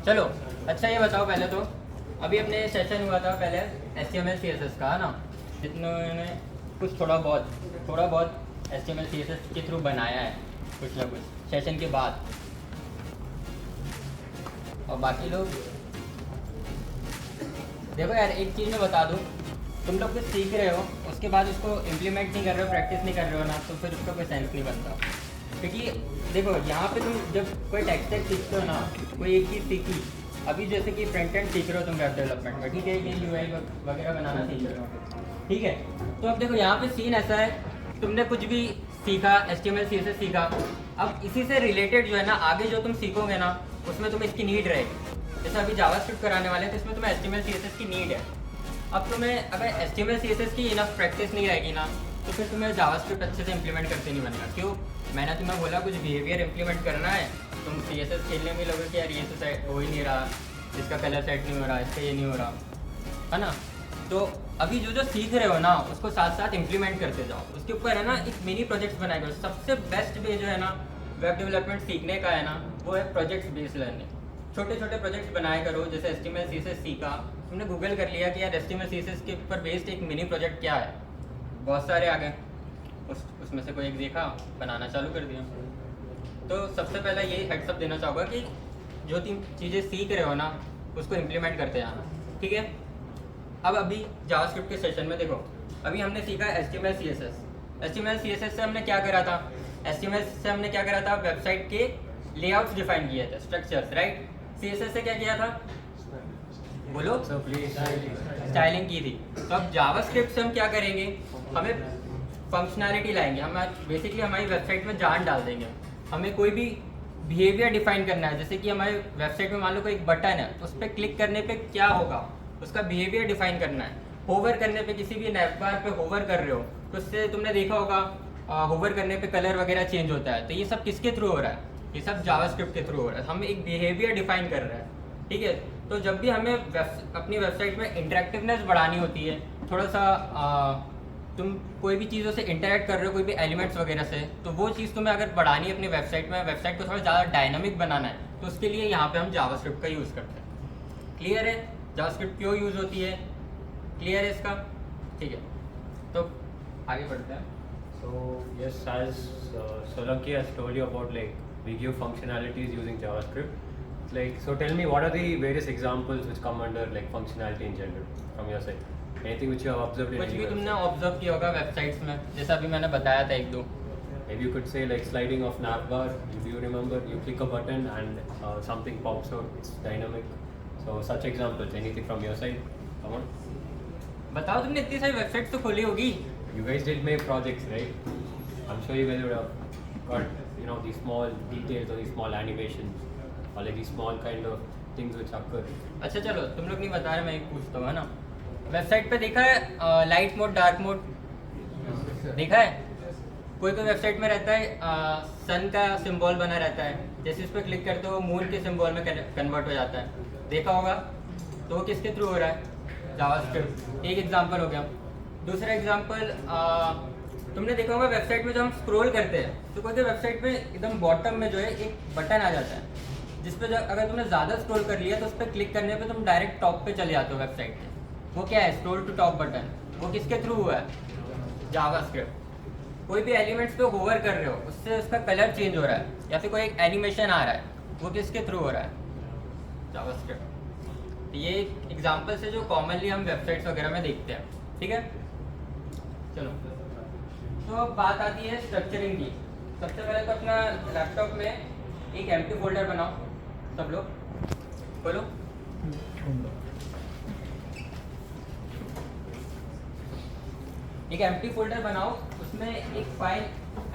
चलो अच्छा ये बताओ पहले तो, अभी अपने सेशन हुआ था पहले HTML CSS का, है ना? जितनों ने कुछ थोड़ा बहुत HTML CSS के थ्रू बनाया है कुछ ना कुछ सेशन के बाद, और बाकी लोग देखो यार एक चीज़ मैं बता दूँ, तुम लोग कुछ सीख रहे हो उसके बाद उसको इम्प्लीमेंट नहीं कर रहे हो, प्रैक्टिस नहीं कर रहे हो ना, तो फिर उसका कोई सेंस नहीं बनता। क्योंकि देखो यहाँ पे तुम जब कोई टेक्स्ट सीखते हो ना, कोई एक चीज़ सीखी, अभी जैसे कि फ्रंट एंड सीख रहे हो तुम वेब डेवलपमेंट में, ठीक है, ये UI वगैरह बनाना सीख रहे हो, ठीक है। तो अब देखो यहाँ पे सीन ऐसा है, तुमने कुछ भी सीखा, HTML CSS सीखा, अब इसी से रिलेटेड जो है ना आगे जो तुम सीखोगे ना उसमें तुम्हें इसकी नीड रहेगी। जैसे अभी जावास्क्रिप्ट कराने वाले हैं तो इसमें तुम्हें HTML CSS की नीड है। अब तुम्हें अगर HTML CSS की इनफ प्रैक्टिस नहीं रहेगी ना, तो फिर तुम्हें जावास्क्रिप्ट अच्छे से इंप्लीमेंट करते नहीं बनना। क्यों? मैंने तुम्हें बोला कुछ बिहेवियर इंप्लीमेंट करना है, तुम CSS खेलने में लोगे कि यार ये तो सेट हो ही नहीं रहा, इसका कलर सेट नहीं हो रहा, इसका ये नहीं हो रहा, है ना? तो अभी जो सीख रहे हो ना उसको साथ साथ इम्प्लीमेंट करते जाओ, उसके ऊपर है ना एक मिनी प्रोजेक्ट बनाया करो। सबसे बेस्ट वे जो है ना वेब डेवलपमेंट सीखने का है ना, वो है प्रोजेक्ट बेस्ड लर्निंग। छोटे छोटे प्रोजेक्ट्स बनाया करो, जैसे HTML CSS सीखा, तुमने गूगल कर लिया कि यार HTML CSS के ऊपर बेस्ड एक मिनी प्रोजेक्ट क्या है, बहुत सारे आ गए, उसमें से कोई एक देखा, बनाना चालू कर दिया। तो सबसे पहले ये हेड्सअप देना चाहूँगा कि जो तुम चीज़ें सीख रहे हो ना उसको इम्प्लीमेंट करते जाना, ठीक है। अब अभी जावास्क्रिप्ट के सेशन में देखो, अभी हमने सीखा HTML CSS से हमने क्या करा था, HTML से हमने क्या करा था, वेबसाइट के लेआउट्स डिफाइन किए थे, स्ट्रक्चर्स, राइट। CSS से क्या किया था, बोलो, स्टाइलिंग की थी। तो अब जावास्क्रिप्ट से हम क्या करेंगे, हमें फंक्शनैलिटी लाएंगे, हम बेसिकली हमारी वेबसाइट में जान डाल देंगे। हमें कोई भी बिहेवियर डिफाइन करना है, जैसे कि हमारे वेबसाइट में मान लो कोई एक बटन है, उस पर क्लिक करने पे क्या होगा, उसका बिहेवियर डिफाइन करना है। होवर करने पे, किसी भी नैप बार पे होवर कर रहे हो तो उससे तुमने देखा होगा होवर करने पे कलर वगैरह चेंज होता है, तो ये सब किसके थ्रू हो रहा है, ये सब जावास्क्रिप्ट के थ्रू हो रहा है। हम एक बिहेवियर डिफाइन कर रहे हैं, ठीक है। तो जब भी हमें अपनी वेबसाइट में इंटरेक्टिवनेस बढ़ानी होती है, थोड़ा सा तुम कोई भी चीज़ों से इंटरेक्ट कर रहे हो, कोई भी एलिमेंट्स वगैरह से, तो वो चीज़ तुम्हें अगर बढ़ानी है अपनी वेबसाइट में, वेबसाइट को थोड़ा ज़्यादा डायनामिक बनाना है, तो उसके लिए यहाँ पे हम जावास्क्रिप्ट का यूज़ करते हैं। क्लियर है जावास्क्रिप्ट क्यों यूज़ होती है, क्लियर है इसका, ठीक है। तो आगे बढ़ते हैं। So yes, as Solanki has told you about, like, we give functionalities using JavaScript. Like, so tell me, what are the various examples which come under like functionality in general from your side? Anything which you have observed in कुछ any भी तुमने website? Observe किया होगा websites में, जैसा अभी मैंने बताया था एक दो। Maybe you could say like sliding of navbar. If you remember, you click a button and something pops out. It's dynamic. So such examples. Anything from your side? Come on. बताओ, तुमने इतनी सारी वेबसाइट्स तो खोली होगी। You guys did make projects, right? I'm sure you guys would have got, you know, these small details or these small animations or like these small kind of things which occur. अच्छा चलो, तुम लोग नहीं बता रहे, मैं एक पूछता हूँ, है ना। वेबसाइट पे देखा है लाइट मोड, डार्क मोड देखा है? कोई कोई वेबसाइट में रहता है सन का सिंबल बना रहता है, जैसे उस पर क्लिक करते हो मून के सिंबल में कन्वर्ट हो जाता है, देखा होगा। तो वो किसके थ्रू हो रहा है, जावास्क्रिप्ट। एक एग्जांपल हो गया। दूसरा एग्जांपल, तुमने देखा होगा वेबसाइट में जब हम स्क्रॉल करते हैं तो कोई कोई वेबसाइट में एकदम बॉटम में जो है एक बटन आ जाता है, जिस पे अगर तुमने ज़्यादा स्क्रॉल कर लिया तो उस पर क्लिक करने पे तुम डायरेक्ट टॉप पे चले जाते हो वेबसाइट के। वो क्या है, स्क्रॉल टू टॉप बटन। वो किसके थ्रू हुआ है, जावास्क्रिप्ट। कोई भी एलिमेंट्स पे होवर कर रहे हो, उससे उसका कलर चेंज हो रहा है, या फिर कोई एक एनिमेशन आ रहा है, वो किसके थ्रू हो रहा है, जावास्क्रिप्ट। ये एग्जांपल्स है जो कॉमनली हम वेबसाइट्स वगैरह में देखते हैं, ठीक है। चलो, तो अब बात आती है स्ट्रक्चरिंग की। सबसे पहले तो अपना लैपटॉप में एक एम्प्टी फोल्डर बनाओ, सब लोग बोलो। एक एम्प्टी फोल्डर बनाओ, उसमें एक फाइल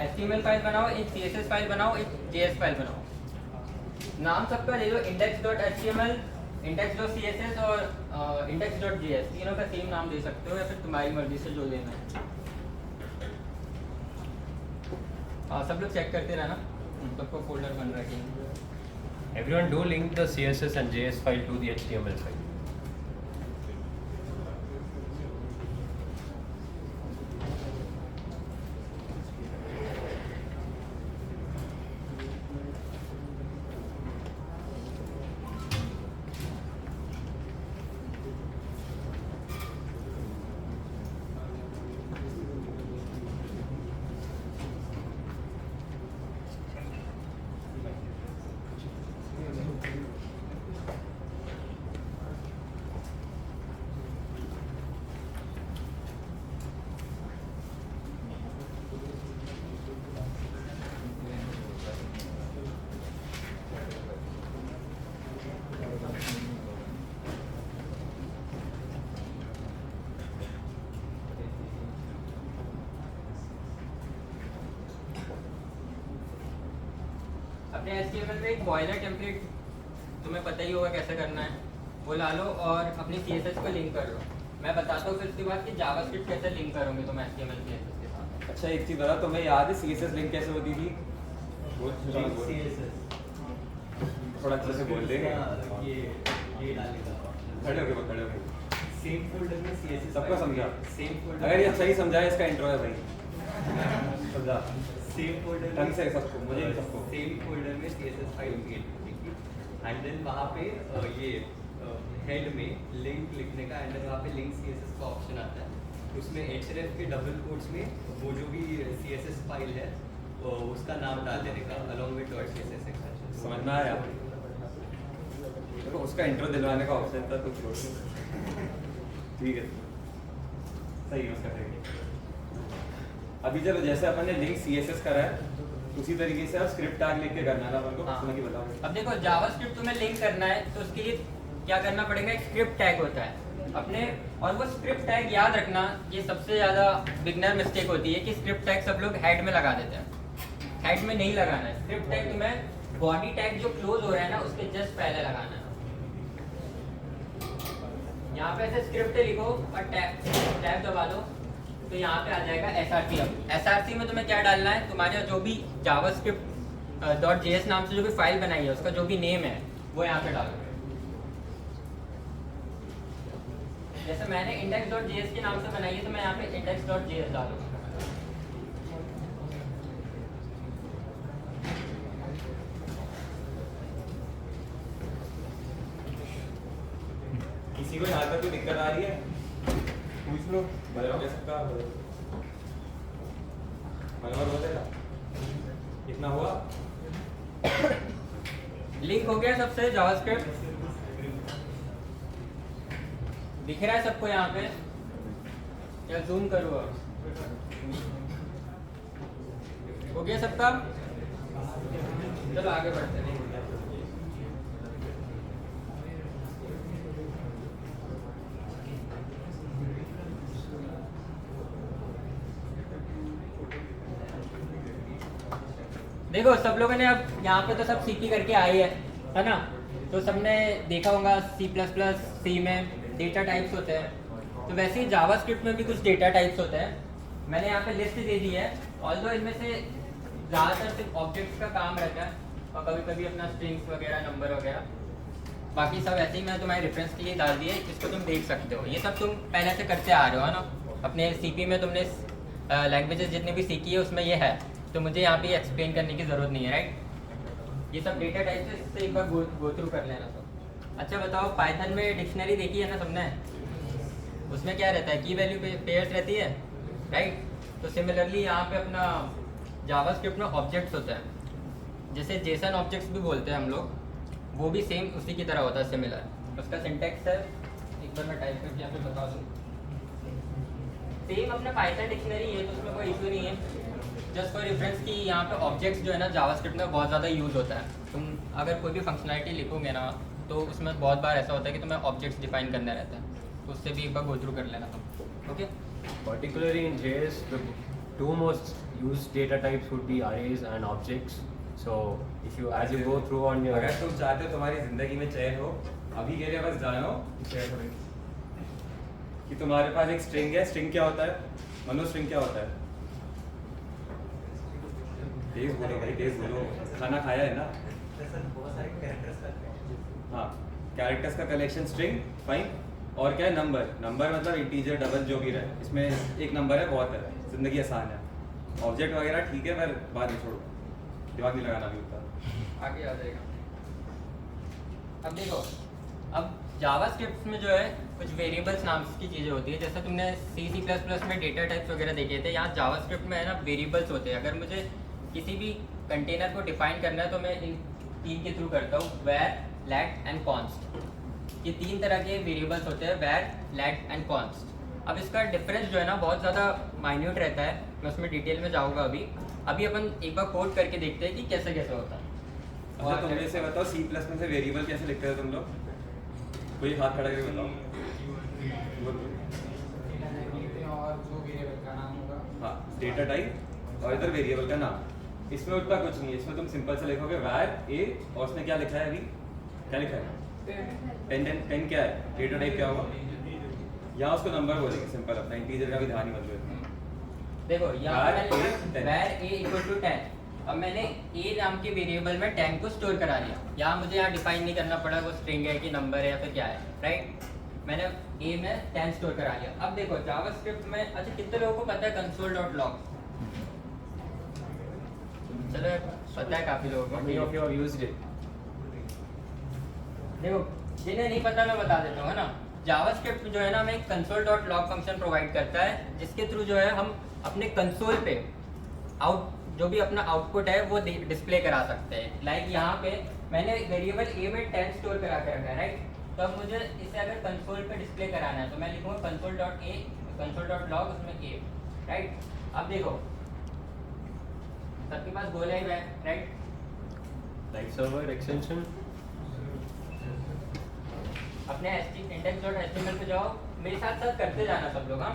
HTML फाइल बनाओ, एक CSS फाइल बनाओ, एक JS फाइल बनाओ। नाम सबका ले लो, index.html, index.css और index.js, तीनों का सेम नाम दे सकते हो या फिर तुम्हारी मर्जी से जो देना है। सब लोग चेक करते रहना, सबको फोल्डर बन रहा है कि नहीं। Everyone do link the CSS and JS file to the HTML file. अपने HTML में एक बॉयलर टेम्पलेट तुम्हें पता ही होगा कैसे करना है, वो ला लो और अपनी CSS को लिंक कर लो। मैं बताता हूँ फिर उसके बाद कि जावास्क्रिप्ट कैसे लिंक करोगे तुम HTML CSS के साथ। अच्छा एक चीज़ बता, तुम्हें याद है CSS लिंक कैसे होती थी? थोड़ा अच्छे से बोल देंगे। खड़े होके खड़े होके सेम फोल्डर में CSS सबको समझा? सेम फोल्डर अगर ये सही समझा है, इसका इंट्रो है भाई। समझा? सेम फोल्डर ढंग से सबको, मुझे नहीं सबको। सेम फोल्डर में CSS फाइल क्रिएट होगी एंड देन वहाँ पे ये हेड में लिंक लिखने का एंड देन वहाँ पे लिंक CSS का ऑप्शन आता है। उसमें href के डबल कोट्स में वो जो भी CSS फाइल है उसका नाम डाल देने का along with .css एक्सटेंशन। समझ में आया? देखो उसका इंट्रो दिलवाने का ऑप्शन था, तो छोड़ दो। ठीक है, सही है उसका सही। अभी चलो जैसे अपन ने लिंक CSS करा है उसी तरीके से आप स्क्रिप्ट टैग लिख के करना ना अपन को। हाँ। सुना कि बताओ। अब देखो जावास्क्रिप्ट तुम्हें लिंक करना है तो उसके लिए क्या करना पड़ेगा, एक स्क्रिप्ट टैग होता है अपने, और वो स्क्रिप्ट टैग याद रखना, ये सबसे ज़्यादा बिगनर मिस्टेक होती है कि स्क्रिप्ट टैग सब लोग हेड में लगा देते हैं। हेड में नहीं लगाना है, स्क्रिप्ट टैग तुम्हें बॉडी टैग जो क्लोज हो रहा है ना उसके जस्ट पहले लगाना है। यहाँ पे ऐसे स्क्रिप्ट लिखो और टैब दबा दो तो यहाँ पे आ जाएगा SRC। अब SRC में तुम्हें क्या डालना है, तुम्हारे जो भी जावास्क्रिप्ट .js नाम से जो भी फाइल बनाई है उसका जो भी नेम है वो यहाँ पे डालो। जैसे मैंने index.js के नाम से बनाई है तो मैं यहाँ पे index.js डालूंगा। किसी को यहाँ तक कोई दिक्कत आ रही है? पूछ लो, बताओ कैसे का मनोहर बोलेगा। कितना हुआ? लिंक हो गया सबसे जावास्क्रिप्ट, दिख रहा है सबको यहाँ पे या जूम करूँ? हो गया सबका? चलो आगे बढ़ते हैं। देखो सब लोगों ने अब यहाँ पे तो सब सीपी करके आए है ना, तो सबने देखा होगा C++ में डेटा टाइप्स होते हैं, तो वैसे ही जावास्क्रिप्ट में भी कुछ डेटा टाइप्स होते हैं। मैंने यहाँ पे लिस्ट दे दी है, ऑल्दो इनमें से ज़्यादातर सिर्फ ऑब्जेक्ट्स का काम रहता है और कभी कभी अपना स्ट्रिंग्स वगैरह, नंबर वगैरह, बाकी सब ऐसे ही मैं तुम्हारे रेफरेंस के लिए डाल दिए, इसको तुम देख सकते हो। ये सब तुम पहले से करते आ रहे हो ना, अपने सीपी में तुमने लैंग्वेजेस जितनी भी सीखी है उसमें ये है, तो मुझे यहाँ पे एक्सप्लेन करने की ज़रूरत नहीं है, राइट। ये सब डेटा टाइप से इससे एक बार गो थ्रू कर लेना सब। अच्छा बताओ, पाइथन में डिक्शनरी देखी है ना सबने, उसमें क्या रहता है, की वैल्यू पेयर्स रहती है, राइट। तो सिमिलरली यहाँ पे अपना जावास्क्रिप्ट में ऑब्जेक्ट्स होते हैं, जैसे जेसन ऑब्जेक्ट्स भी बोलते हैं हम लोग, वो भी सेम उसी की तरह होता है, सिमिलर। उसका सिंटेक्स है, एक बार मैं टाइप करके यहाँ पे बता दूँ, सेम अपना पाइथन डिक्शनरी है, तो उसमें कोई इशू नहीं है। जस्ट फॉर रेफरेंस कि यहाँ पे ऑब्जेक्ट्स जो है ना जावास्क्रिप्ट में बहुत ज़्यादा यूज़ होता है। तुम अगर कोई भी फंक्शनलिटी लिखोगे ना तो उसमें बहुत बार ऐसा होता है कि तुम्हें ऑब्जेक्ट्स डिफाइन करना रहता है, तो उससे भी एक बार गो थ्रू कर लेना तुम, okay. Particularly in JS, the two most used data types would be arrays and objects. So if you, as you go through on your, अगर तुम चाहते हो तुम्हारी जिंदगी में चयन हो, अभी के लिए बस जानो कि तुम्हारे पास एक स्ट्रिंग है। स्ट्रिंग क्या होता है मनो? स्ट्रिंग क्या होता है? तेज बोलो भाई, तेज बोलो। खाना खाया है ना? बहुत सारे कैरेक्टर्स करते हैं। हाँ, कैरेक्टर्स का कलेक्शन स्ट्रिंग, फाइन। और क्या है? नंबर। नंबर मतलब इंटीजर, डबल जो भी रहे, इसमें एक नंबर है, बहुत है, जिंदगी आसान है। ऑब्जेक्ट वगैरह ठीक है, पर बाद में छोड़ो, दिमाग नहीं लगाना भी उतना। आगे आ जाएगा। अब देखो, अब जावास्क्रिप्ट में जो है कुछ वेरिएबल्स नाम की चीज़ें होती है, जैसे तुमने C++ में डेटा टाइप्स वगैरह देखे थे, यहाँ जावास्क्रिप्ट में है ना वेरिएबल्स होते हैं। अगर मुझे किसी भी कंटेनर को डिफाइन करना है तो मैं इन तीन के थ्रू करता हूँ, where, let एंड const। ये तीन तरह के वेरिएबल्स होते हैं, where, let एंड const। अब इसका डिफरेंस जो है ना बहुत ज़्यादा माइन्यूट रहता है, मैं उसमें डिटेल में जाऊँगा अभी अपन एक बार कोड करके देखते हैं कि कैसे कैसे होता है। अच्छा तुम मुझे से बताओ, C++ में से वेरिएबल कैसे लिखते हो तुम लोग? कोई हाथ खड़ा करके बताओ। और जो वेरिएबल का नाम होगा, हाँ, डेटा टाइप और इधर वेरिएबल का नाम। इसमें उतना कुछ नहीं है, इसमें तुम सिंपल से लिखोगे var a और उसने क्या लिखा है अभी, क्या लिखा है 10 क्या है, डेटा टाइप क्या होगा, यहाँ उसको नंबर बोलेंगे सिंपल, अपना इंटीजर का भी ध्यान नहीं मतलब इतना। देखो यहाँ var पे मैंने a 10 var a equal to 10, अब मैंने a नाम के वेरिएबल में 10 को स्टोर करा लिया। यहाँ मुझे यहाँ डिफाइन नहीं करना पड़ा वो स्ट्रिंग है कि नंबर है या फिर क्या है, राइट। मैंने a में 10 स्टोर करा लिया। अब देखो जावास्क्रिप्ट में, अच्छा कितने लोगों को पता है console.log? चलो पता है काफी लोगों को। Many of you have used it. देखो जिन्हें नहीं पता मैं बता देता हूँ, है ना। जावास्क्रिप्ट जो है ना, हमें एक console.log फंक्शन प्रोवाइड करता है, जिसके थ्रू जो है हम अपने कंसोल पे जो भी अपना आउटपुट है वो डिस्प्ले करा सकते हैं। लाइक यहाँ पे मैंने वेरिएबल a में 10 स्टोर करा के रखा है, राइट। तो अब मुझे इसे अगर कंसोल पे डिस्प्ले कराना है तो मैं लिखूंगा console.log उसमें a, राइट। अब देखो सबके पास गो लाइव है, राइट। Live server extension. अपने index.html पे जाओ, मेरे साथ साथ करते जाना सब लोग। हाँ,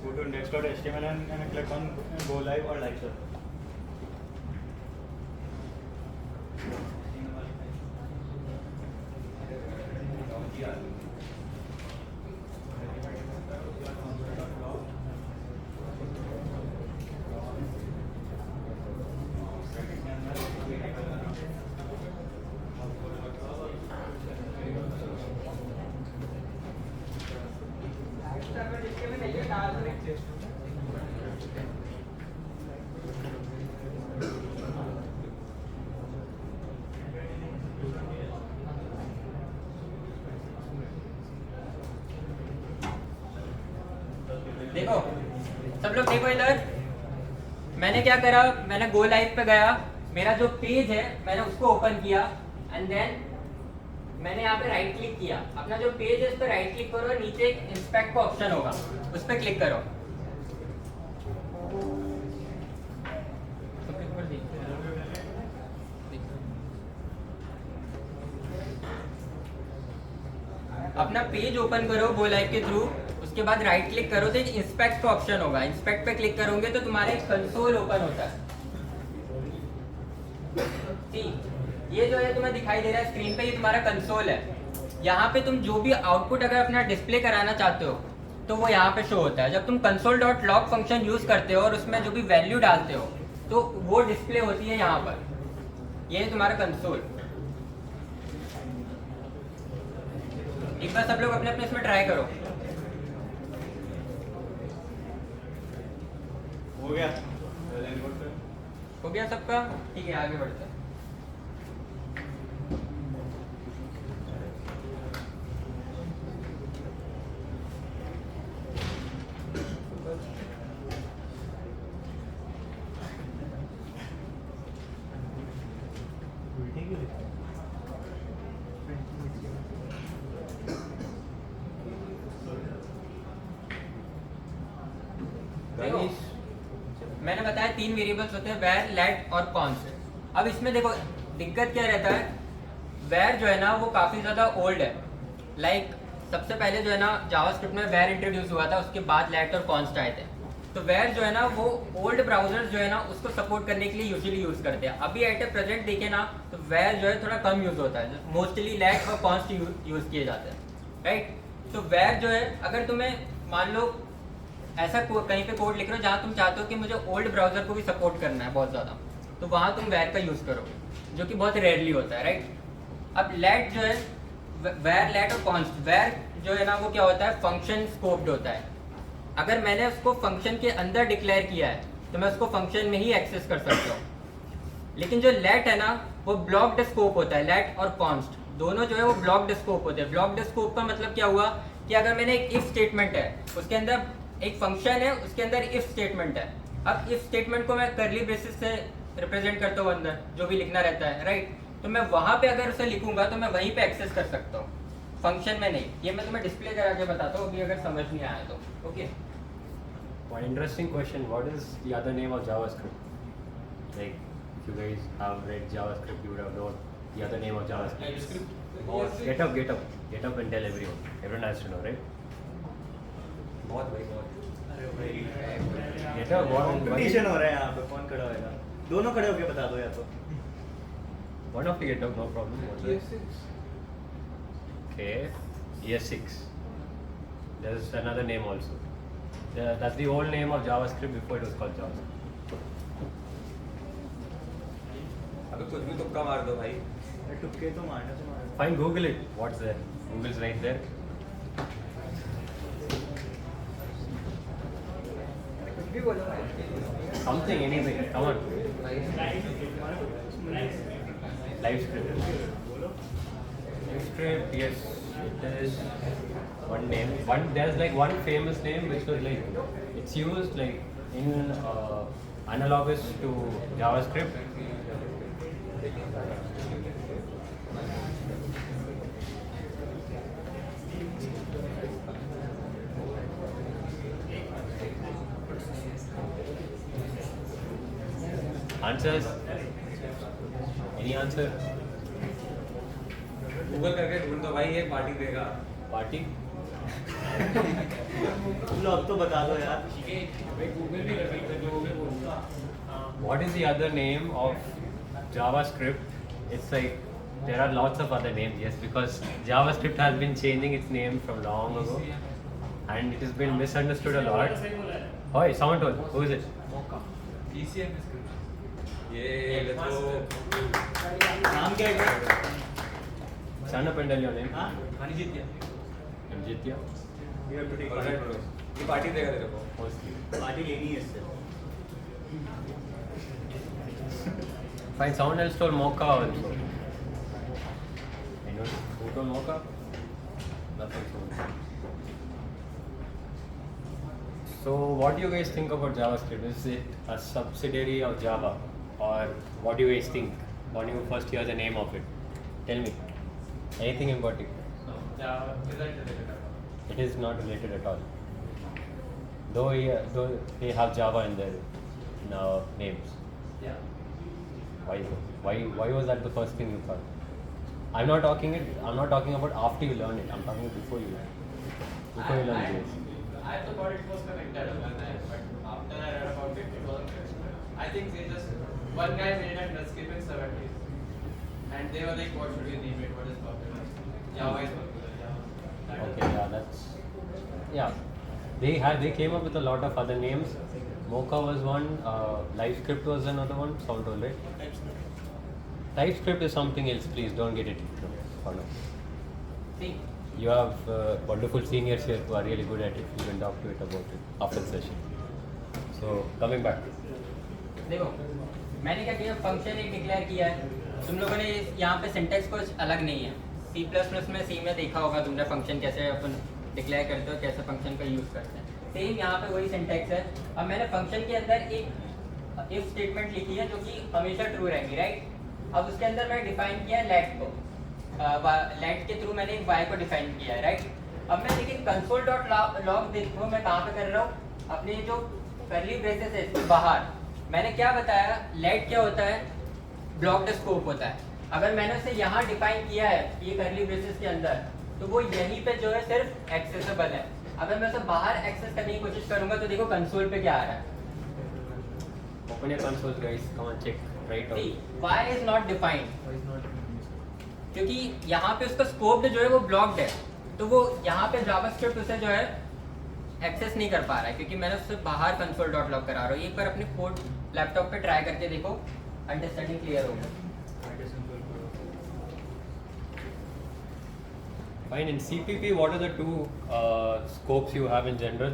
Go to index.html and click on go live or live server. देखो सब लोग देखो इधर, मैंने क्या करा, मैंने गो लाइव पे गया, मेरा जो पेज है मैंने उसको ओपन किया एंड देन मैंने यहाँ पे राइट क्लिक किया। अपना जो पेज है उस पर राइट क्लिक करो, नीचे एक इंस्पेक्ट का ऑप्शन होगा उस पर क्लिक करो। अपना पेज ओपन करो गो लाइव के थ्रू, उसके बाद राइट क्लिक करो तो एक इंस्पेक्ट का ऑप्शन होगा, इंस्पेक्ट पे क्लिक करोगे तो तुम्हारा एक कंसोल ओपन होता है। ठीक, ये जो है तुम्हें दिखाई दे रहा है स्क्रीन पे, ये तुम्हारा कंसोल है। यहाँ पे तुम जो भी आउटपुट अगर अपना डिस्प्ले कराना चाहते हो तो वो यहाँ पे शो होता है। जब तुम console.log फंक्शन यूज करते हो और उसमें जो भी वैल्यू डालते हो तो वो डिस्प्ले होती है यहाँ पर। ये है तुम्हारा कंसोल। एक बार सब लोग अपने अपने इसमें ट्राई करो। हो गया? हो गया सबका? ठीक है, आगे बढ़ते हैं। देखो, मैंने बताया 3 वेरिएबल्स होते हैं, वैर, लेट और कॉन्स्ट। अब इसमें देखो दिक्कत क्या रहता है, वैर जो है ना वो काफ़ी ज़्यादा ओल्ड है। लाइक सबसे पहले जो है ना जावास्क्रिप्ट में वैर इंट्रोड्यूस हुआ था, उसके बाद लेट और कॉन्स्ट आए थे। तो वैर जो है ना वो ओल्ड ब्राउजर्स जो है ना उसको सपोर्ट करने के लिए यूजुअली यूज़ करते हैं। अभी एट ए प्रेजेंट देखें ना तो वैर जो है थोड़ा कम यूज़ होता है, मोस्टली लेट और कॉन्स्ट यूज़ किए जाते हैं, राइट। तो वैर जो है, अगर तुम्हें मान लो ऐसा कहीं पे कोड लिख रहे हो जहाँ तुम चाहते हो कि मुझे ओल्ड ब्राउजर को भी सपोर्ट करना है बहुत ज़्यादा, तो वहाँ तुम वैर का यूज़ करो, जो कि बहुत रेयरली होता है, राइट। अब लेट जो है, वैर, लेट और कॉन्स्ट, वैर जो है ना वो क्या होता है, फंक्शन स्कोप्ड होता है। अगर मैंने उसको फंक्शन के अंदर डिक्लेयर किया है तो मैं उसको फंक्शन में ही एक्सेस कर सकता हूँ। लेकिन जो लेट है ना वो ब्लॉक्ड स्कोप होता है। लेट और कॉन्स्ट दोनों जो है वो ब्लॉक्ड स्कोप होते हैं। ब्लॉक्ड स्कोप का मतलब क्या हुआ कि अगर मैंने एक इफ स्टेटमेंट है, उसके अंदर एक फंक्शन है, उसके अंदर इफ स्टेटमेंट है। अब इफ स्टेटमेंट को मैं करली ब्रेसेस से रिप्रेजेंट करता हूँ अंदर, जो भी लिखना रहता है, राइट। तो मैं वहाँ पे अगर उसे लिखूंगा तो मैं वहीं पे एक्सेस कर सकता हूँ, फंक्शन में नहीं। ये मैं तुम्हें डिस्प्ले करा के बताता हूँ अभी अगर समझ नहीं आया तो। Okay, One interesting question, what is the other name of JavaScript? Like, if you guys have read JavaScript, you would have known the other name of JavaScript. Get up and tell everyone. Everyone has to know, right? बहुत भाई बहुत। Get up, what? Competition हो रहा है यहाँ पे, कौन खड़ा होएगा? दोनों खड़े होके बता दो या तो. One of you get up, no problem. What's that? Okay, ES6. There's another name also. That's the old name of JavaScript before it was called JavaScript. अबे कुछ भी तुक्का मार दो भाई. टुक्के तो मारने से मारने. Fine, Google it. What's there? Google's right there. Something, anything. Come on. LiveScript. LiveScript, yes. It is one name. There's like one famous name which was like, it's used like in analogous to JavaScript. Answers? Any answer? Google करके ढूंढ दो भाई, ये party देगा. Party? लो अब तो बता दो यार. What is the other name of JavaScript? It's like there are lots of other names, yes, because JavaScript has been changing its name from long ago, and it has been misunderstood a lot. Oh, someone told. Who is it? ECM script. ये देखो. नाम क्या है? Stand up and tell your name. हाँ? Anijitya. Jitya. You have to take ये party देगा तेरे को. Mostly. पार्टी लेनी है इससे. Fine. Someone else told Mocha also. Anyone? Who told Mocha? Nothing. So, what do you guys think about JavaScript? Is it a subsidiary of Java, or what do you guys think when you first hear the name of it? Tell me. Anything in particular? Java isn't related. It is not related at all. Though they have Java in their names. Yeah. Why was that the first thing you thought? I'm not talking about after you learn it. I'm talking before you learn. Before you learn JS. I thought it was connected, but after I read about it, it wasn't connected. I think they just one guy made a Netscape in 70s, and they were like, "What should we name it? What is popular? Java is popular." Java. Okay, yeah, that's yeah. They came up with a lot of other names. Mocha was one. LiveScript was another one. Sound told it. TypeScript is something else. Please don't get it for now. See, You have wonderful seniors here who are really good at it. You can talk to it about it after the session. So coming back. देखो मैंने क्या किया, function एक declare किया है. तुम लोगों ने यहाँ पे सिंटेक्स कुछ अलग नहीं है. C++ में C में देखा होगा तुमने फंक्शन कैसे अपन डिक्लेयर करते हो, कैसे फंक्शन का यूज़ करते हैं. सेम यहाँ पे वही सिंटेक्स है. अब मैंने फंक्शन के अंदर एक इफ स्टेटमेंट लिखी है जो कि हमेशा ट्रू रहेगी, राइट. अब उसके अंदर मैं डिफाइन किया है लेट को. लेट के थ्रू मैंने एक वाई को डिफाइन किया है, राइट. अब मैं लेकिन console.log देखो मैं कहाँ पे कर रहा हूँ, अपने जो कर्ली ब्रेसेस है इसके बाहर. मैंने क्या बताया, लेट क्या होता है, ब्लॉक्ड स्कोप होता है. अगर मैंने उसे यहाँ डिफाइन किया है ये कर्ली ब्रेसेस के अंदर, तो वो यहीं पे जो है सिर्फ एक्सेसिबल है. अगर मैं उसे बाहर एक्सेस करने की कोशिश करूंगा तो देखो कंसोल पे क्या आ रहा है. Open your console, guys. Come on, check. Right See, out. why is not defined? क्योंकि यहाँ पे उसका स्कोप जो है वो ब्लॉक्ड है, तो वो यहाँ पे जावास्क्रिप्ट उसे जो है एक्सेस नहीं कर पा रहा है, क्योंकि मैंने उससे बाहर console.log करा रहा हूँ. एक बार अपने कोड लैपटॉप पे ट्राई करके देखो, अंडरस्टैंडिंग क्लियर होगा. Fine. In CPP, what are the two scopes you have in general?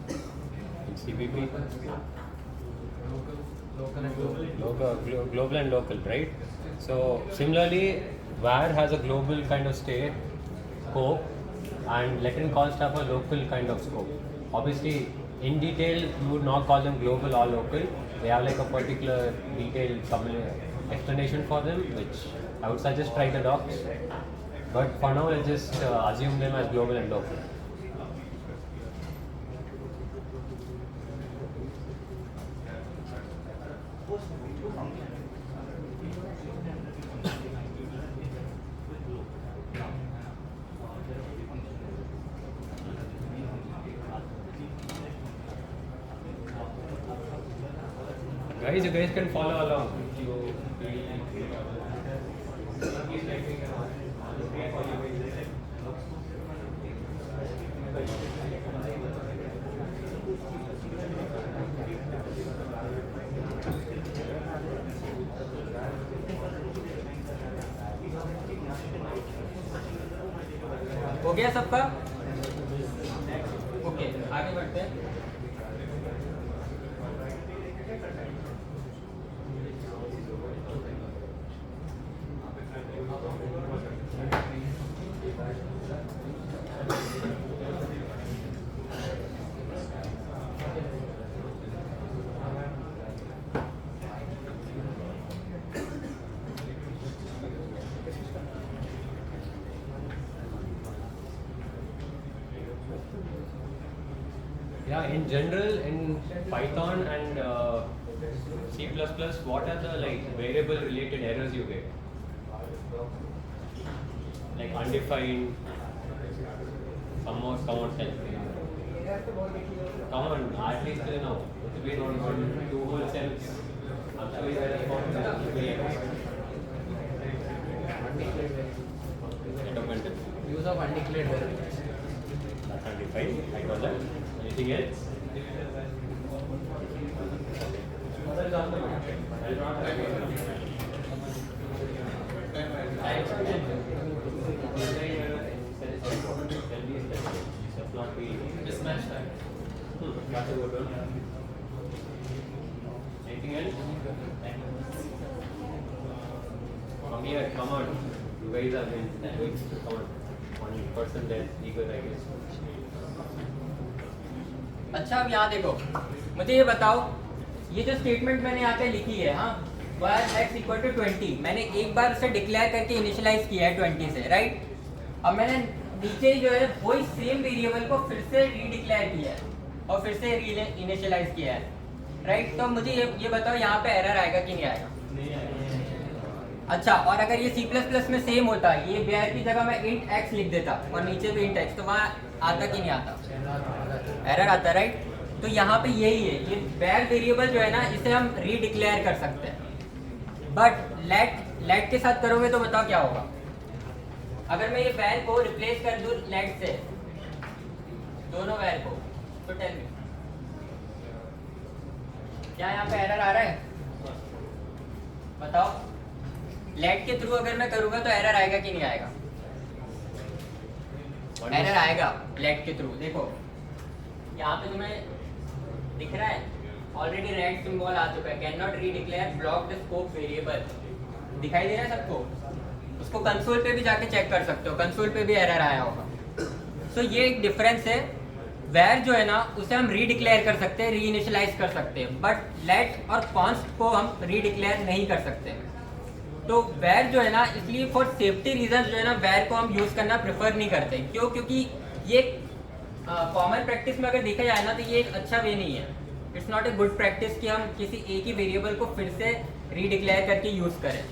In CPP? Global and local, right? So similarly, var has a global kind of state scope, and Latin const have a local kind of scope. Obviously, in detail, you would not call them global or local. They have like a particular detailed explanation for them, which I would suggest try the docs. But for now, let's just assume them as global and local. Guys, you guys can follow along. हो गया सबका? Okay, आगे बढ़ते हैं। Yeah, in general, in Python and C++, what are the like variable-related errors you get? Like undefined. Come on, tell me. Come on, at least you know. It's been on 2 whole cells. I'm sure you guys have found that. Use of undeclared variables. That's undefined. I got that. Anything else? Other example? I'll not have Mismatch type. That's a good one. Anything else? Come here, come on. You guys have been quick. Come on. One person there, eager, I guess. अच्छा, अब यहाँ देखो, मुझे ये बताओ, ये जो statement मैंने यहाँ पे लिखी है, हाँ, var x इक्वल टू 20, मैंने एक बार उसे डिक्लेयर करके इनिशियलाइज किया है 20 से, राइट? अब मैंने नीचे जो है वही सेम वेरिएबल को फिर से रीडिक्लेयर किया है और फिर से इनिशियलाइज किया है, राइट? तो मुझे ये बताओ, यहाँ पे एरर आएगा कि नहीं आएगा? अच्छा, और अगर ये C++ में सेम होता, ये var की जगह मैं int x लिख देता और नीचे भी int x, तो वहाँ आता कि नहीं आता? एरर आता, राइट? तो यहाँ पे यही है, ये var वेरिएबल जो है ना, इसे हम रीडिक्लेयर कर सकते हैं, बट लेट के साथ करोगे तो बताओ क्या होगा? अगर मैं ये var को रिप्लेस कर दूं लेट से, दोनों var को, तो टेल मी, क्या यहाँ पे एरर आ रहा है? बताओ, लेट के थ्रू अगर मैं करूँगा तो एरर आएगा कि नहीं आएगा? एरर आएगा लेट के थ्रू। देखो यहाँ पे तुम्हें दिख रहा है, ऑलरेडी रेड सिंबल आ चुका है, can not redeclare block the scope variable, दिखाई दे रहा है सबको? उसको कंसोल पे भी जाके चेक कर सकते हो, कंसोल पे भी एरर आया होगा। सो ये एक डिफरेंस है, वैर जो है ना उसे हम रीडिक्लेयर कर सकते हैं, रीइनिशियलाइज कर सकते हैं, बट लेट और कॉन्स्ट को हम रीडिक्लेयर नहीं कर सकते। तो वैर जो है ना, इसलिए फॉर सेफ्टी रीजन जो है ना, वैर को हम यूज़ करना प्रेफर नहीं करते। क्यों? क्योंकि ये कॉमन प्रैक्टिस में अगर देखा जाए ना, तो ये एक अच्छा वे नहीं है, it's not a good practice कि हम किसी एक ही वेरिएबल को फिर से रीडिक्लेयर करके यूज़ करें।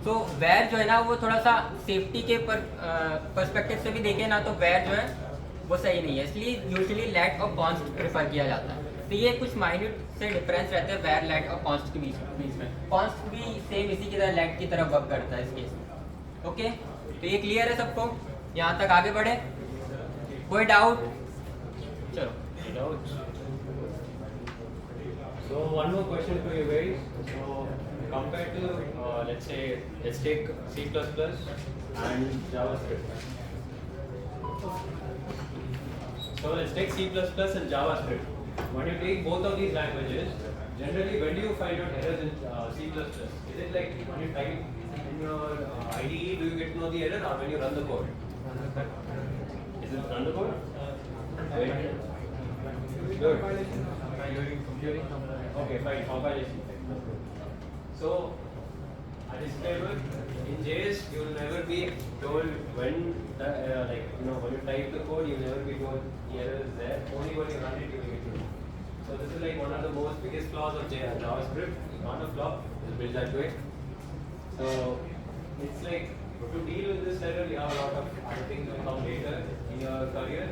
तो वैर जो है ना, वो थोड़ा सा सेफ्टी के पर्सपेक्टिव से भी देखें ना, तो वैर जो है वो सही नहीं है, इसलिए यूजुअली लेट और कॉन्स्ट प्रेफर किया जाता है। तो ये कुछ माइन्यूट से डिफरेंस रहते हैं वैर, लेट और कॉन्स्ट के बीच में। कॉन्स्ट भी सेम इसी की तरह लेट की तरह वर्क करता है इस केस में। ओके, तो ये क्लियर है सबको? यहाँ तक आगे बढ़े? कोई डाउट? चलो। So one more question for you guys. So compared to let's take C++ and JavaScript. So let's take C++ and JavaScript. When you take both of these languages, generally when do you find out errors in C++? Is it like when you type in your IDE, do you get to know the error, or when you run the code? Is it run the code? Good. Okay, fine. Compilation. So, a disclaimer: in JS, you will never be told when, when you type the code, you will never be told the error is there. Only when you run it, you will get to know. So this is like one of the most biggest flaws of JavaScript. Not a flaw; it's built that way. So it's like to deal with this error, you have a lot of other things will come later in your career.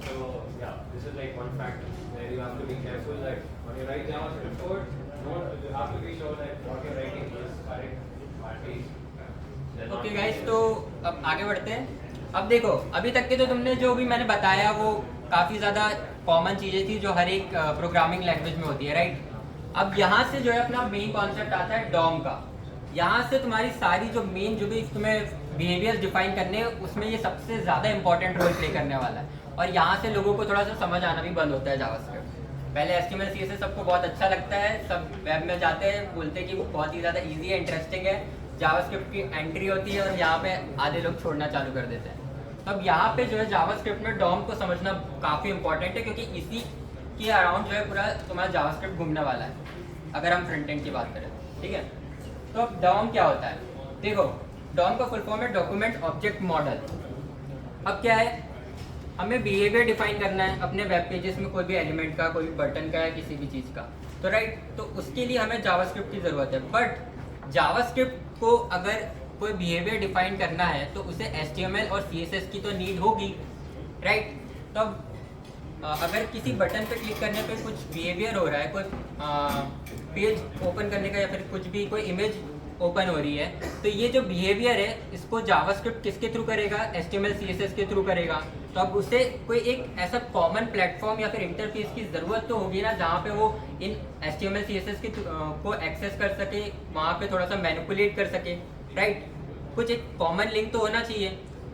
So yeah, this is like one fact where you have to be careful that when you write JavaScript code, you have to be sure that what you're writing is correct at least. Okay guys, तो अब आगे बढ़ते हैं। अब देखो, अभी तक के तो तुमने जो भी मैंने बताया वो काफ़ी ज़्यादा कॉमन चीज़ें थी जो हर एक प्रोग्रामिंग लैंग्वेज में होती है, राइट। अब यहाँ से जो है अपना मेन कॉन्सेप्ट आता है डॉम का। यहाँ से तुम्हारी सारी जो मेन जो भी तुम्हें बिहेवियर्स डिफाइन करने हैं उसमें ये सबसे ज़्यादा इंपॉर्टेंट रोल प्ले करने वाला है। और यहाँ से लोगों को थोड़ा सा समझ आना भी बंद होता है जावास्क्रिप्ट। पहले HTML CSS सबको बहुत अच्छा लगता है, सब वेब में जाते हैं, बोलते हैं कि वो बहुत ही ज़्यादा ईजी है, इंटरेस्टिंग है। जावास्क्रिप्ट की एंट्री होती है और यहाँ पे आधे लोग छोड़ना चालू कर देते हैं। तो अब यहाँ पे जो है जावास्क्रिप्ट में डॉम को समझना काफ़ी इंपॉर्टेंट है, क्योंकि इसी के अराउंड जो है पूरा तुम्हारा जावास्क्रिप्ट घूमने वाला है, अगर हम फ्रंट एंड की बात करें, ठीक है। तो अब डॉम क्या होता है? देखो, डॉम का फुल फॉर्म है डॉक्यूमेंट ऑब्जेक्ट मॉडल। अब क्या है, हमें बिहेवियर डिफाइन करना है अपने वेब पेजेस में, कोई भी एलिमेंट का, कोई भी बटन का या किसी भी चीज़ का, तो राइट। तो उसके लिए हमें जावास्क्रिप्ट की ज़रूरत है। बट जावास्क्रिप्ट को अगर कोई बिहेवियर डिफाइन करना है तो उसे HTML और CSS की तो नीड होगी, राइट। तो अगर किसी बटन पे क्लिक करने पे कुछ बिहेवियर हो रहा है, कोई पेज ओपन करने का या फिर कुछ भी कोई इमेज ओपन हो रही है, तो ये जो बिहेवियर है इसको जावास्क्रिप्ट किसके थ्रू करेगा? HTML CSS के थ्रू करेगा। तो अब उसे कोई एक ऐसा कॉमन प्लेटफॉर्म या फिर इंटरफेस की ज़रूरत तो होगी ना, जहाँ पे वो इन HTML CSS के को एक्सेस कर सके, वहाँ पे थोड़ा सा मैनिपुलेट कर सके, राइट। कुछ एक कॉमन लिंक तो होना चाहिए।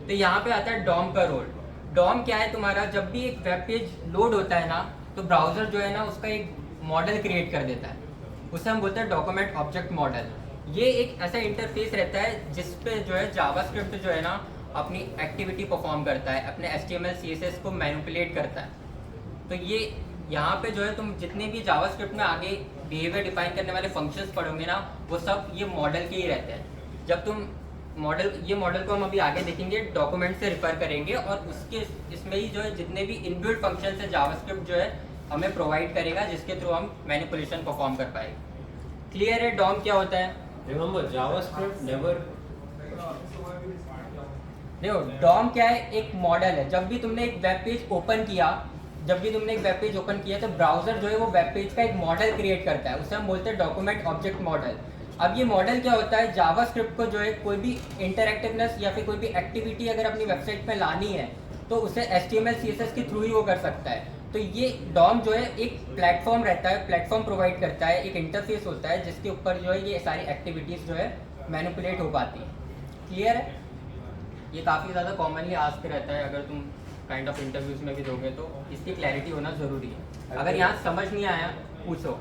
तो यहाँ पे आता है डॉम का रोल। डॉम क्या है तुम्हारा? जब भी एक वेब पेज लोड होता है ना, तो ब्राउज़र जो है ना उसका एक मॉडल क्रिएट कर देता है, उसे हम बोलते हैं डॉक्यूमेंट ऑब्जेक्ट मॉडल। ये एक ऐसा इंटरफेस रहता है जिस पे जो है जावास्क्रिप्ट जो है ना अपनी एक्टिविटी परफॉर्म करता है, अपने HTML CSS को मैनिपुलेट करता है। तो ये यहाँ पे जो है तुम जितने भी जावास्क्रिप्ट में आगे बिहेवियर डिफाइन करने वाले फंक्शंस पढ़ोगे ना, वो सब ये मॉडल के ही रहते हैं। जब तुम ये मॉडल को हम अभी आगे देखेंगे, डॉक्यूमेंट से रिफर करेंगे, और उसके इसमें ही जो है जितने भी इनबिल्ट फंक्शन है जावास्क्रिप्ट जो है हमें प्रोवाइड करेगा, जिसके थ्रू हम मैनिपुलेशन परफॉर्म कर पाएंगे। क्लियर है डॉम क्या होता है? Remember, JavaScript never. देखो, डॉम क्या है? एक मॉडल है। जब भी तुमने एक वेब पेज ओपन किया, तो ब्राउजर जो है वो वेब पेज का एक मॉडल क्रिएट करता है, उसे हम बोलते हैं डॉक्यूमेंट ऑब्जेक्ट मॉडल। अब ये मॉडल क्या होता है? जावास्क्रिप्ट को जो है कोई भी इंटरएक्टिवनेस या फिर कोई भी एक्टिविटी अगर अपनी वेबसाइट पे लानी है तो उसे HTML CSS के थ्रू ही वो कर सकता है। तो ये डॉम जो है एक प्लेटफॉर्म रहता है, प्लेटफॉर्म प्रोवाइड करता है, एक इंटरफेस होता है जिसके ऊपर जो है ये सारी एक्टिविटीज़ जो है मैनिपुलेट हो पाती है। क्लियर है? ये काफ़ी ज़्यादा कॉमनली आस्क रहता है, अगर तुम काइंड ऑफ इंटरव्यूज़ में भी दोगे तो इसकी क्लैरिटी होना ज़रूरी है। अगर यहाँ समझ नहीं आया पूछो।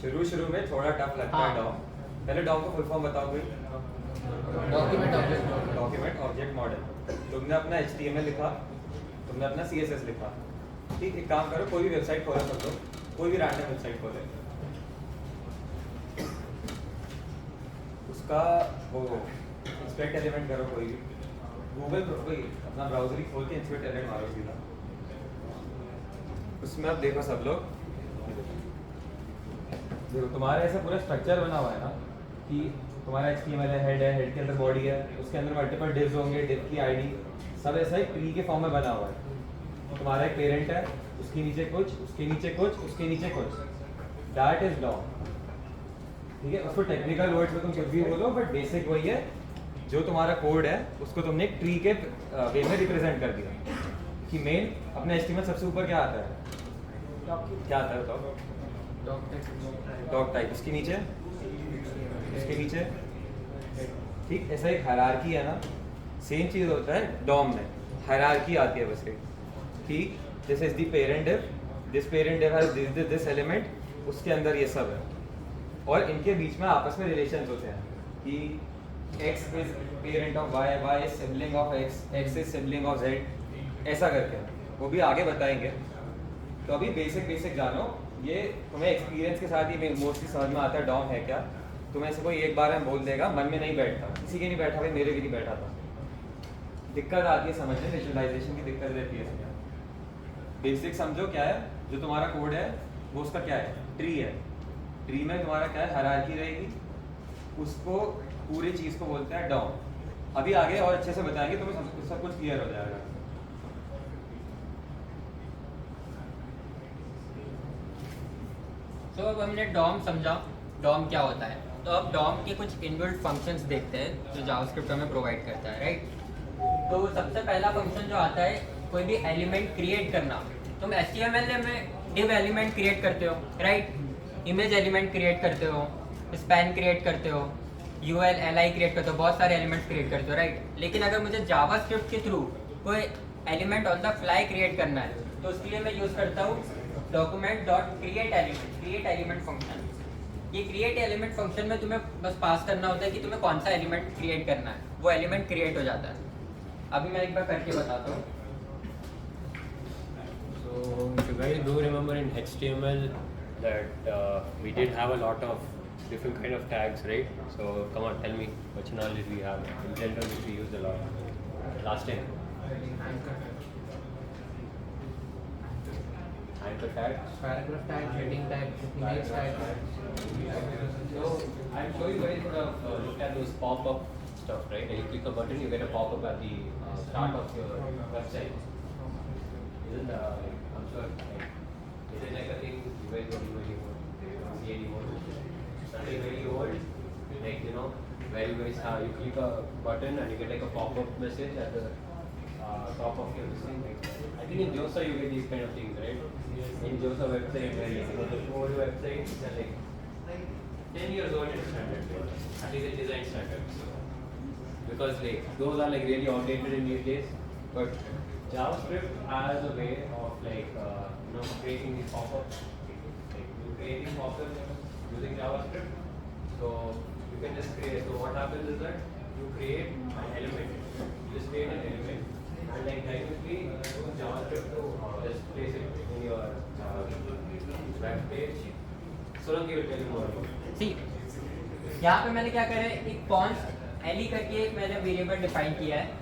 शुरू में थोड़ा टफ लगता है डॉम। पहले डॉम का फुल फॉर्म बताओ कोई। Document object model. तुमने अपना HTML लिखा, तुमने अपना CSS लिखा, ठीक। एक काम करो, कोई भी वेबसाइट खोलो, सब लोग कोई भी रैंडम वेबसाइट खोले, उसका वो इंस्पेक्ट एलिमेंट करो, कोई भी गूगल कोई अपना ब्राउजर ही खोल के इंस्पेक्ट एलिमेंट मारो सीधा। उसमें अब देखो सब लोग, देखो तुम्हारा ऐसा पूरा स्ट्रक्चर बना हुआ है ना कि तुम्हारा HTML है, हेड के अंदर बॉडी है, उसके अंदर मल्टीपल डिव्स होंगे, डिव की ID, सब ऐसा एक ट्री के फॉर्म में बना हुआ है। तुम्हारा एक पेरेंट है, उसके नीचे कुछ, उसके नीचे कुछ, उसके नीचे कुछ, दैट इज डॉम, ठीक है। उसको टेक्निकल वर्ड्स में तुम कुछ भी बोलो, बट बेसिक वही है। जो तुम्हारा कोड है उसको तुमने एक ट्री के वे में रिप्रेजेंट कर दिया कि मेन अपने HTML सबसे ऊपर क्या आता है? क्या आता है बताओ? Doc type. उसके नीचे, उसके नीचे, ठीक। ऐसा एक हायरार्की है ना, सेम चीज़ होता है डॉम में, हायरार्की आती है बस एक, ठीक। This is the parent div, this parent div has this element, उसके अंदर ये सब है, और इनके बीच में आपस में रिलेशंस होते हैं कि x is parent of y, y is sibling of x, x is sibling of z, ऐसा करके वो भी आगे बताएंगे। तो अभी बेसिक जानो, ये तुम्हें एक्सपीरियंस के साथ ही मोस्टली समझ में आता है डॉम है क्या। तुम्हें ऐसे कोई एक बार में बोल देगा, मन में नहीं बैठता, किसी के नहीं बैठा भाई, मेरे भी नहीं बैठा था, दिक्कत आती है समझने, विजुअलाइजेशन की दिक्कत रहती है इसमें। बेसिक समझो क्या है, जो तुम्हारा कोड है वो उसका क्या है? ट्री है। ट्री में तुम्हारा क्या है? हायरार्की रहेगी, उसको पूरी चीज़ को बोलते हैं डॉम। अभी आगे और अच्छे से बताएंगे, तुम्हें सब कुछ क्लियर हो जाएगा। तो अब हमने डॉम समझा, डॉम क्या होता है। तो अब डॉम के कुछ इनबिल्ट फंक्शंस देखते हैं जो जावास्क्रिप्ट हमें प्रोवाइड करता है, राइट। तो सबसे पहला फंक्शन जो आता है, कोई भी एलिमेंट क्रिएट करना। तुम HTML में डिव एलिमेंट क्रिएट करते हो, राइट, इमेज एलिमेंट क्रिएट करते हो, स्पैन क्रिएट करते हो, UL, LI क्रिएट करते हो, बहुत सारे एलिमेंट्स क्रिएट करते हो, राइट। लेकिन अगर मुझे जावास्क्रिप्ट के थ्रू कोई element on the fly create करना है तो उसके लिए मैं यूज़ करता हूँ create element फंक्शन। ये क्रिएट एलिमेंट फंक्शन में तुम्हें बस पास करना होता है कि तुम्हें कौन सा एलिमेंट क्रिएट करना है, वो एलिमेंट क्रिएट हो जाता है। अभी मैं एक बार करके बताता हूँ। So if you guys do remember in HTML that we did have a lot of different kind of tags, right? So come on, tell me which knowledge we have in general which we used a lot last time. Anchor tag, paragraph tag, heading tag, image tag. so I'm sure you guys would have looked at those pop-up stuff, right? Like you click a button, you get a pop-up at the start of your website. Isn't I'm sure, like, is it like a thing you guys don't do anymore? You don't see anymore? Something very old, like, you know, where you guys you click a button and you get like a pop-up message at the top of your listing. Like, I think in Josa you get these kind of things, right? In Josa website, where you go to the old websites, they're like 10 years old in standard, at least in design standards. Because like those are like really outdated in these days. But JavaScript has a way of like creating these pop-ups, like creating pop-ups using JavaScript. So you can just create. So what happens is that you create an element. You just create an element, and like dynamically use JavaScript to just place it in your web page. Solanki will tell you more about it. सी यहाँ पे मैंने क्या करा है, एक const Eli करके एक मैंने वेरिएबल डिफाइन किया है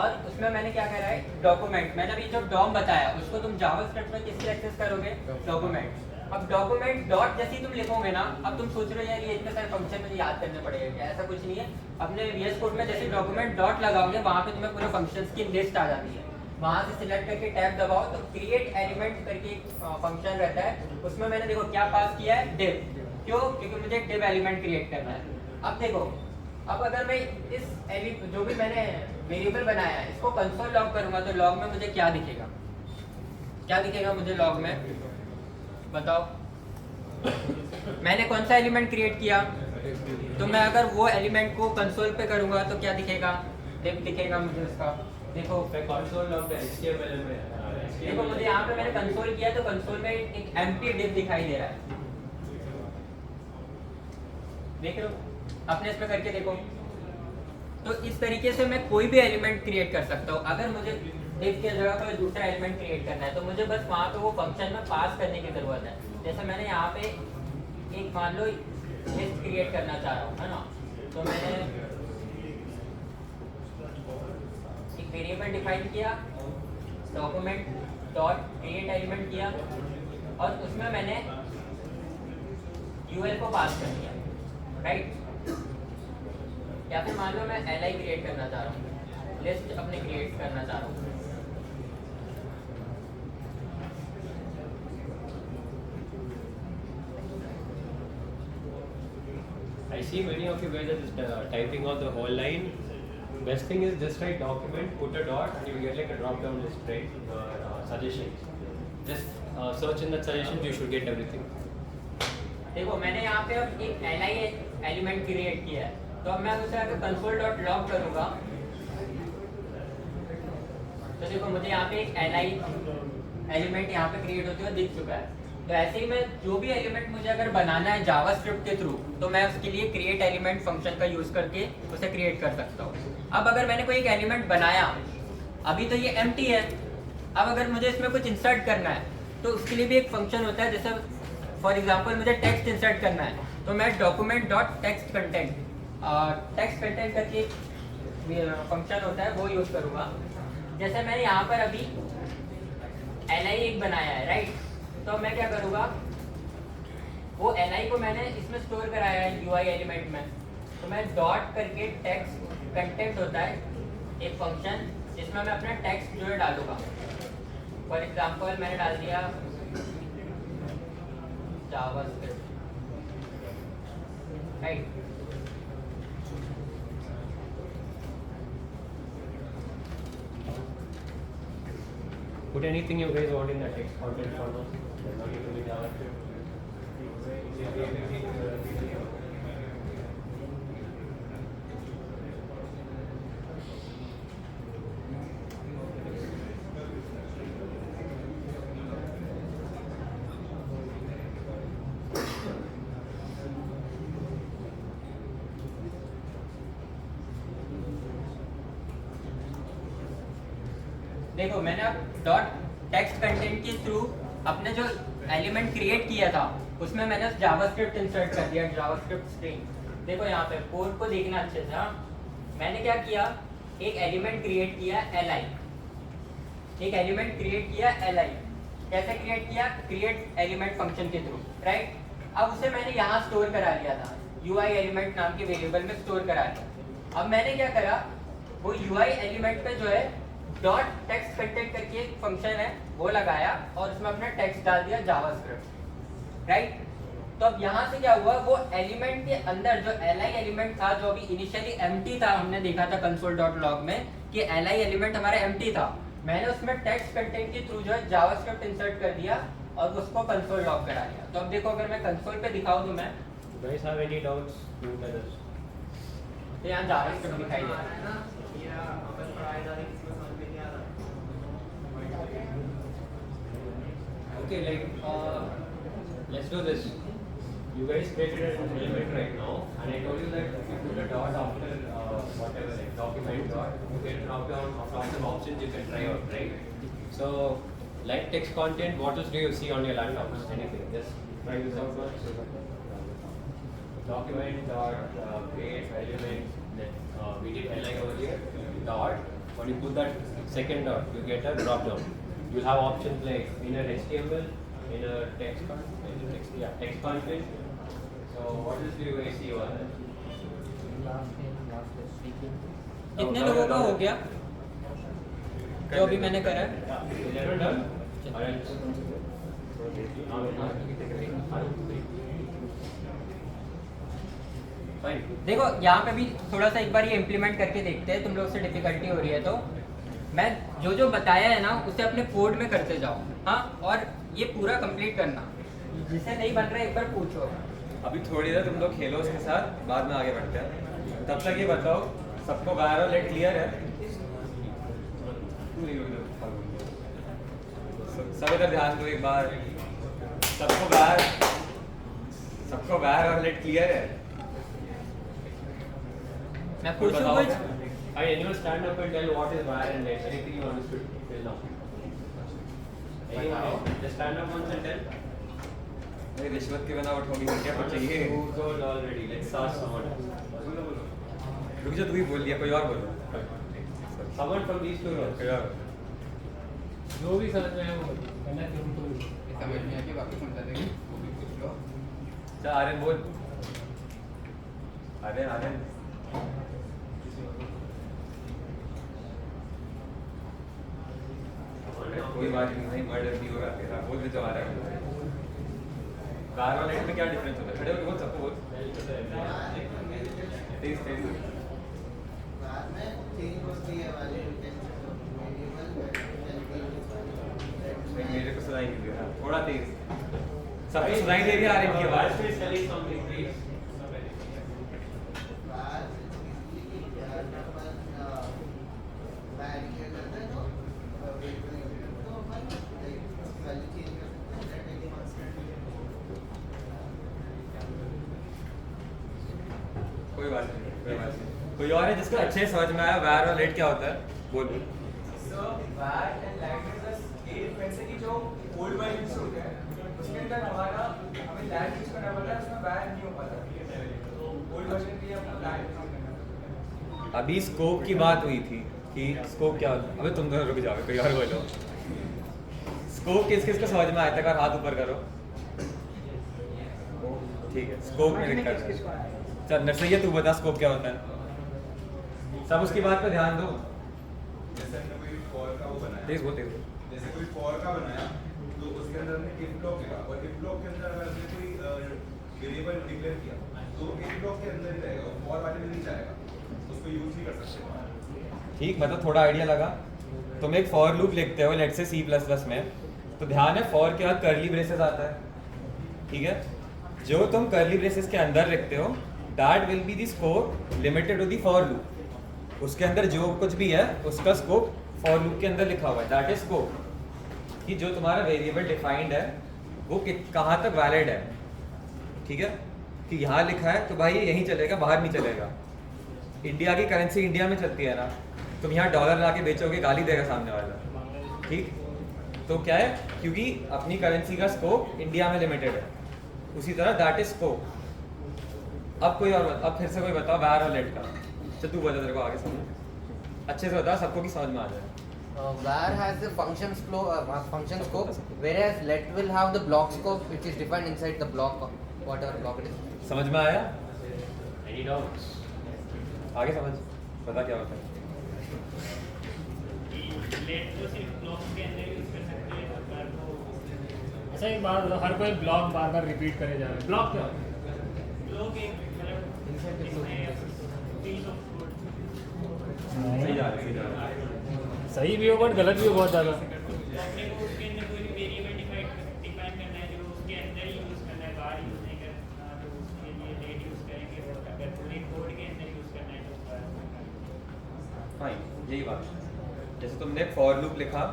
और उसमें मैंने क्या करा है, डॉक्यूमेंट। मैंने अभी जो डॉम बताया उसको तुम जावास्क्रिप्ट में किससे एक्सेस करोगे, डॉक्यूमेंट। अब डॉक्यूमेंट डॉट जैसे ही तुम लिखोगे ना, अब तुम सोच रहे हो यार ये इतने सारे फंक्शन मुझे याद करने पड़ेगा क्या, ऐसा कुछ नहीं है। अपने VS कोड में जैसे डॉक्यूमेंट डॉट लगाओगे वहाँ पे तुम्हें पूरे फंक्शंस की लिस्ट आ जाती है। वहाँ से सिलेक्ट करके टैब दबाओ तो क्रिएट एलिमेंट करके एक फंक्शन रहता है, उसमें मैंने देखो क्या पास किया है, डिव। क्यों? क्योंकि मुझे डिव एलिमेंट क्रिएट करना है। अब देखो, अब अगर मैं इस जो भी मैंने वेरिएबल बनाया है इसको कंसोल लॉग करूंगा तो लॉग में मुझे क्या दिखेगा, क्या दिखेगा मुझे लॉग में, बताओ। मैंने कौन सा एलिमेंट क्रिएट किया, तो मैं अगर वो एलिमेंट को कंसोल पे करूंगा तो क्या दिखेगा, डिव दिखेगा मुझे उसका। देखो कंसोल लॉग HTML में देखो मुझे यहाँ पे मैंने कंसोल किया तो कंसोल में एक एम्प्टी डिव दिखाई दे रहा है, देख रहे हो, अपने इस पे करके देखो। तो इस तरीके से मैं कोई भी एलिमेंट क्रिएट कर सकता हूँ। अगर मुझे डिव की जगह कोई दूसरा एलिमेंट क्रिएट करना है तो मुझे बस वहाँ पे वो फंक्शन में पास करने की जरूरत है। जैसे मैंने यहाँ पे एक मान लो लिस्ट क्रिएट करना चाह रहा हूँ, है ना, तो मैंने एक वेरिएबल डिफाइन किया, डॉक्यूमेंट डॉट क्रिएट एलिमेंट किया और उसमें मैंने UL को पास कर दिया, राइट। या फिर मान लो मैं LI क्रिएट करना चाह रहा हूँ, लिस्ट अपने क्रिएट करना चाह रहा हूँ। I see many of you guys are just typing out the whole line. Best thing is just write document, put a dot, and you will get like a drop down list, right? Suggestions. Just search in that suggestions, you should get everything. देखो मैंने यहाँ पे अब एक LI element create किया है, तो अब मैं उसे अगर कंसोल डॉट लॉग करूँगा तो देखो मुझे यहाँ पे एक LI एलिमेंट यहाँ पे क्रिएट होते हुए दिख चुका है। तो ऐसे ही मैं जो भी एलिमेंट मुझे अगर बनाना है जावास्क्रिप्ट के थ्रू तो मैं उसके लिए क्रिएट एलिमेंट फंक्शन का यूज़ करके उसे क्रिएट कर सकता हूँ। अब अगर मैंने कोई एक एलिमेंट बनाया, अभी तो ये एम्प्टी है, अब अगर मुझे इसमें कुछ इंसर्ट करना है तो उसके लिए भी एक फंक्शन होता है। जैसे फॉर एग्जांपल मुझे टेक्स्ट इंसर्ट करना है तो मैं डॉक्यूमेंट डॉट टेक्स्ट कंटेंट करके फंक्शन होता है वो यूज़ करूँगा। जैसे मैंने यहाँ पर अभी LI एक बनाया है, राइट, तो मैं क्या करूँगा, वो LI को मैंने इसमें स्टोर कराया है UI एलिमेंट में, तो मैं डॉट करके टेक्स्ट कंटेंट होता है एक फंक्शन जिसमें मैं अपना टेक्स्ट जो है डालूंगा। फॉर एग्जांपल मैंने डाल दिया JavaScript, right. Put anything you guys want in the text content for now. Does not need to be JavaScript. देखो मैंने अब डॉट टेक्स्ट कंटेंट के थ्रू अपने जो एलिमेंट क्रिएट किया था उसमें मैंने जावास्क्रिप्ट इंसर्ट कर दिया, जावास्क्रिप्ट स्ट्रिंग। देखो यहाँ पे कोड को देखना अच्छे से। हाँ, मैंने क्या किया, एक एलिमेंट क्रिएट किया li, एक एलिमेंट क्रिएट किया li। कैसे क्रिएट किया, क्रिएट एलिमेंट फंक्शन के थ्रू, राइट। अब उसे मैंने यहाँ स्टोर करा लिया था, ui एलिमेंट नाम के वेरिएबल में स्टोर करा लिया। अब मैंने क्या करा, वो ui एलिमेंट पे जो है डॉट टेक्स्ट कंटेंट करके एक फंक्शन है वो लगाया और उसमें अपना टेक्स्ट डाल दिया जावास्क्रिप्ट, राइट। तो अब यहाँ से क्या हुआ, वो एलिमेंट के अंदर जो li एलिमेंट था जो अभी इनिशियली एम्प्टी था, हमने देखा था console.log में कि li एलिमेंट हमारा एम्प्टी था, मैंने उसमें टेक्स्ट कंटेंट के थ्रू जो है जावास्क्रिप्ट इंसर्ट कर दिया और उसको कंसोल लॉग करा लिया। तो अब देखो अगर मैं कंसोल पे दिखाऊं तो मैं Guys have any doubts? Do tell us. तो यहाँ जावास्क्रिप्ट दिखाई दे रहा है। Okay, let's do this. You guys created an element right now, and I told you that if you put a dot after whatever, like document dot, you get drop down from some options you can try out, right? So, like text content, what else do you see on your laptops? Anything? Just try this out once. Document dot create element. That we did li over here. Dot. When you put that second dot, you get a drop down. You'll have options like inner HTML, inner text content, text content. So what else do you guys see over there? कितने लोगों का हो गया जो अभी मैंने करा है? 11 done? Or else? Fine. देखो यहाँ पे भी थोड़ा सा एक बार ये इम्प्लीमेंट करके देखते हैं, तुम लोग से डिफिकल्टी हो रही है तो मैं जो जो बताया है ना उसे अपने कोड में करते जाओ। हाँ, और ये पूरा कंप्लीट करना, जिसे नहीं बन रहा है एक बार पूछो। अभी थोड़ी देर तुम लोग खेलो उसके साथ, बाद में आगे बढ़ते हैं। तब तक ये बताओ सबको बाहर और लेट क्लियर है? सब इधर ध्यान दो एक बार। सबको बाहर और लेट क्लियर है? मैं पूछूं बताओ। कुछ? Anyone stand up and tell what is wire and length? Anything you understood till now? Anyone? Just stand up once and tell. नहीं, रिश्वत के बिना उठोगी क्या कुछ चाहिए? Who told already? Let's ask someone. रुक जा, तू ही बोल दिया, कोई और बोलो। Someone from these two rows. कोई और। जो भी समझ में आए वो करना जरूर समझ में आके बाकी समझा देंगे, वो भी पूछ लो। चल आर्यन बोल। आर्यन कोई बात नहीं, मर्डर नहीं होगा तेरा, बोल भी तो आ रहा है। कार और लाइट में क्या डिफरेंस होता है? खड़े होकर बोल, सबको बोल। तेज मेरे को सुनाई नहीं दे रहा, थोड़ा तेज। सबको सुनाई दे रही है आर्यन की आवाज। Please tell us something, please. कोई बात नहीं। कोई और है जिसको अच्छे से समझ में आया वायर और लेट क्या होता है? बोल। वायर एंड लाइट में बस ये डिफरेंस है कि जो ओल्ड वायर यूज होता है उसके अंदर हमें लाइट यूज करना पड़ता है, उसमें वायर नहीं हो पाता। तो ओल्ड वर्जन के लिए अपना लाइट यूज करना पड़ता है। अभी स्कोप की बात हुई थी कि स्कोप क्या होता है? अबे तुम दोनों रुक जाओ, कोई और बोलो। स्कोप किस किस को समझ में आया था? अगर हाथ ऊपर करो। ठीक है, स्कोप में दिक्कत है। चल नरसैया तू बता स्कोप क्या होता है? सब उसकी बात पे ध्यान दो। जैसे हमने कोई फॉर का वो बनाया, तेज बोल, तेज बोल। जैसे कोई फॉर का बनाया तो उसके अंदर हमने इफ ब्लॉक लिखा और इफ ब्लॉक के अंदर अगर हमने कोई वेरिएबल डिक्लेयर किया तो एक ब्लॉक के अंदर ही रहेगा, फॉर वाले में नहीं जाएगा, उसको यूज नहीं कर सकते। ठीक, मतलब थोड़ा आइडिया लगा। तुम एक फॉर लूप लिखते हो लेट्स से C++ में, तो ध्यान है फॉर के बाद कर्ली ब्रेसेस आता है, ठीक है? जो तुम कर्ली ब्रेसेस के अंदर लिखते हो that will be the scope limited to the for loop. उसके अंदर जो कुछ भी है उसका स्कोप फॉर लूप के अंदर लिखा हुआ है, दैट इज स्कोप। कि जो तुम्हारा वेरिएबल डिफाइंड है वो कहाँ तक वैलिड है, ठीक है? कि यहाँ लिखा है तो भाई ये यहीं चलेगा, बाहर नहीं चलेगा। इंडिया की करेंसी इंडिया में चलती है ना, तुम यहाँ डॉलर ला के बेचोगे गाली देगा सामने वाला, ठीक? तो क्या है, क्योंकि अपनी करेंसी का स्कोप इंडिया में लिमिटेड है, उसी तरह दैट इज स्कोप। अब कोई और अब फिर से कोई बताओ वार और लेट का। चल तू बता, तेरे को आगे समझ अच्छे से बता, सबको की समझ में आ जाए। var has the function scope, whereas let will have the block scope which is defined inside the block, whatever block it is. समझ में आया? Any doubts? आगे समझ, बता क्या होता है। लेट तो सिर्फ ब्लॉक के अंदर यूज कर सकते हैं, अगर वो ऐसा एक बात बताओ, हर कोई ब्लॉक बार बार रिपीट करे जा रहा है। ब्लॉक क्या होता है? ब्लॉक एक सही जा रहे, सही जा रहे। सही भी हो बट गलत भी हो बहुत ज़्यादा। अपने को उसके अंदर कोई भी वेरिएबल डिफाइन करना है जो उसके अंदर ही यूज़ करना है, बाहर यूज़ नहीं करना, तो उसके लिए लेट यूज़ करेंगे। और अगर पूरे कोड के अंदर यूज़ करना है तो फाइन, यही बात है। जैसे तुमने एक फॉर लूप लिखा,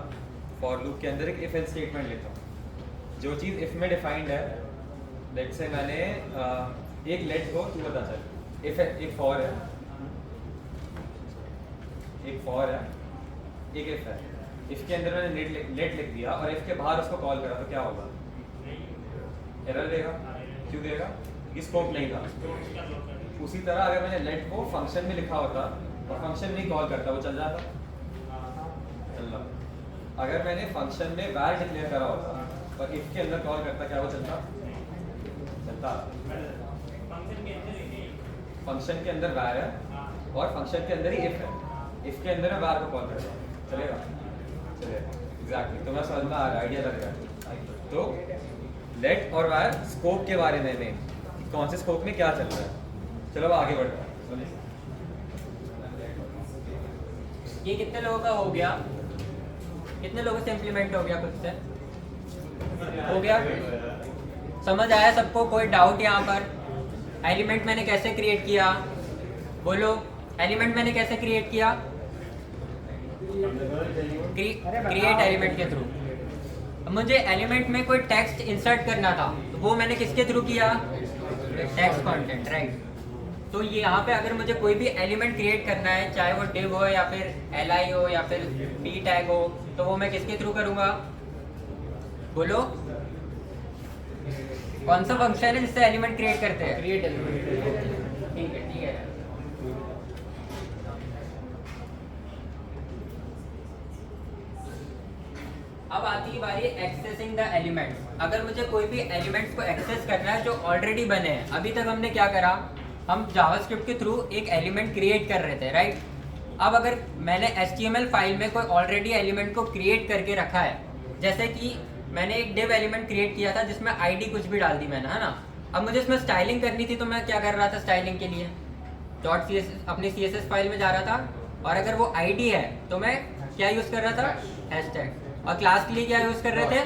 फॉर लूप के अंदर एक इफ एल्स स्टेटमेंट लिखा, जो चीज़ इफ में डिफाइंड है, लेट्स से मैंने एक लेट को, तू बता चल, इफ एक फॉर है, एक फॉर है, एक इफ है। इफ के अंदर मैंने लेट लिख दिया और इफ के बाहर उसको कॉल करा तो क्या होगा? एरर देगा। क्यों देगा? ये स्कोप नहीं था। उसी तरह अगर मैंने लेट को फंक्शन में लिखा होता और फंक्शन नहीं कॉल करता, वो चल जाता? चल रहा। अगर मैंने फंक्शन में वैर डिक्लेयर करा होता और इफ के अंदर कॉल करता, क्या वो चलता? चलता। फंक्शन के अंदर वैर है और फंक्शन के अंदर ही इफ है, इफ के अंदर मैं वैर को कॉल करता, चलेगा? चलेगा, एग्जैक्टली। तो मैं समझ में आ रहा, आइडिया लग रहा है। तो लेट और वैर स्कोप के बारे में कौन से स्कोप में क्या चल रहा है। चलो अब आगे बढ़ते हैं। ये कितने लोगों का हो गया? कितने लोगों से इम्प्लीमेंट हो गया? खुद से हो गया? समझ आया सबको? कोई डाउट यहाँ पर? एलिमेंट मैंने कैसे क्रिएट किया? बोलो, एलिमेंट मैंने कैसे क्रिएट किया? क्रिएट एलिमेंट के थ्रू। मुझे एलिमेंट में कोई टेक्स्ट इंसर्ट करना था, तो वो मैंने किसके थ्रू किया? Text content, right. तो ये यहाँ पे अगर मुझे कोई भी एलिमेंट क्रिएट करना है, चाहे वो div हो या फिर li हो या फिर p टैग हो, तो वो मैं किसके थ्रू करूँगा? बोलो, कौन सा फंक्शन है जिससे एलिमेंट क्रिएट करते हैं? Create element. ठीक है, ठीक है। अब आती है बारी एक्सेसिंग द एलिमेंट्स। अगर मुझे कोई भी एलिमेंट्स को एक्सेस करना है जो ऑलरेडी बने हैं, अभी तक हमने क्या करा? हम जावास्क्रिप्ट के थ्रू एक एलिमेंट क्रिएट कर रहे थे, राइट? अब अगर मैंने HTML फाइल में कोई ऑलरेडी एलिमेंट को क्रिएट करके रखा है, जैसे कि मैंने एक div एलिमेंट क्रिएट किया था जिसमें ID कुछ भी डाल दी मैंने, है ना? अब मुझे इसमें स्टाइलिंग करनी थी, तो मैं क्या कर रहा था स्टाइलिंग के लिए? .css अपनी CSS फाइल में जा रहा था, और अगर वो ID है तो मैं क्या यूज़ कर रहा था? हैशटैग। और क्लास के लिए क्या यूज़ कर रहे थे?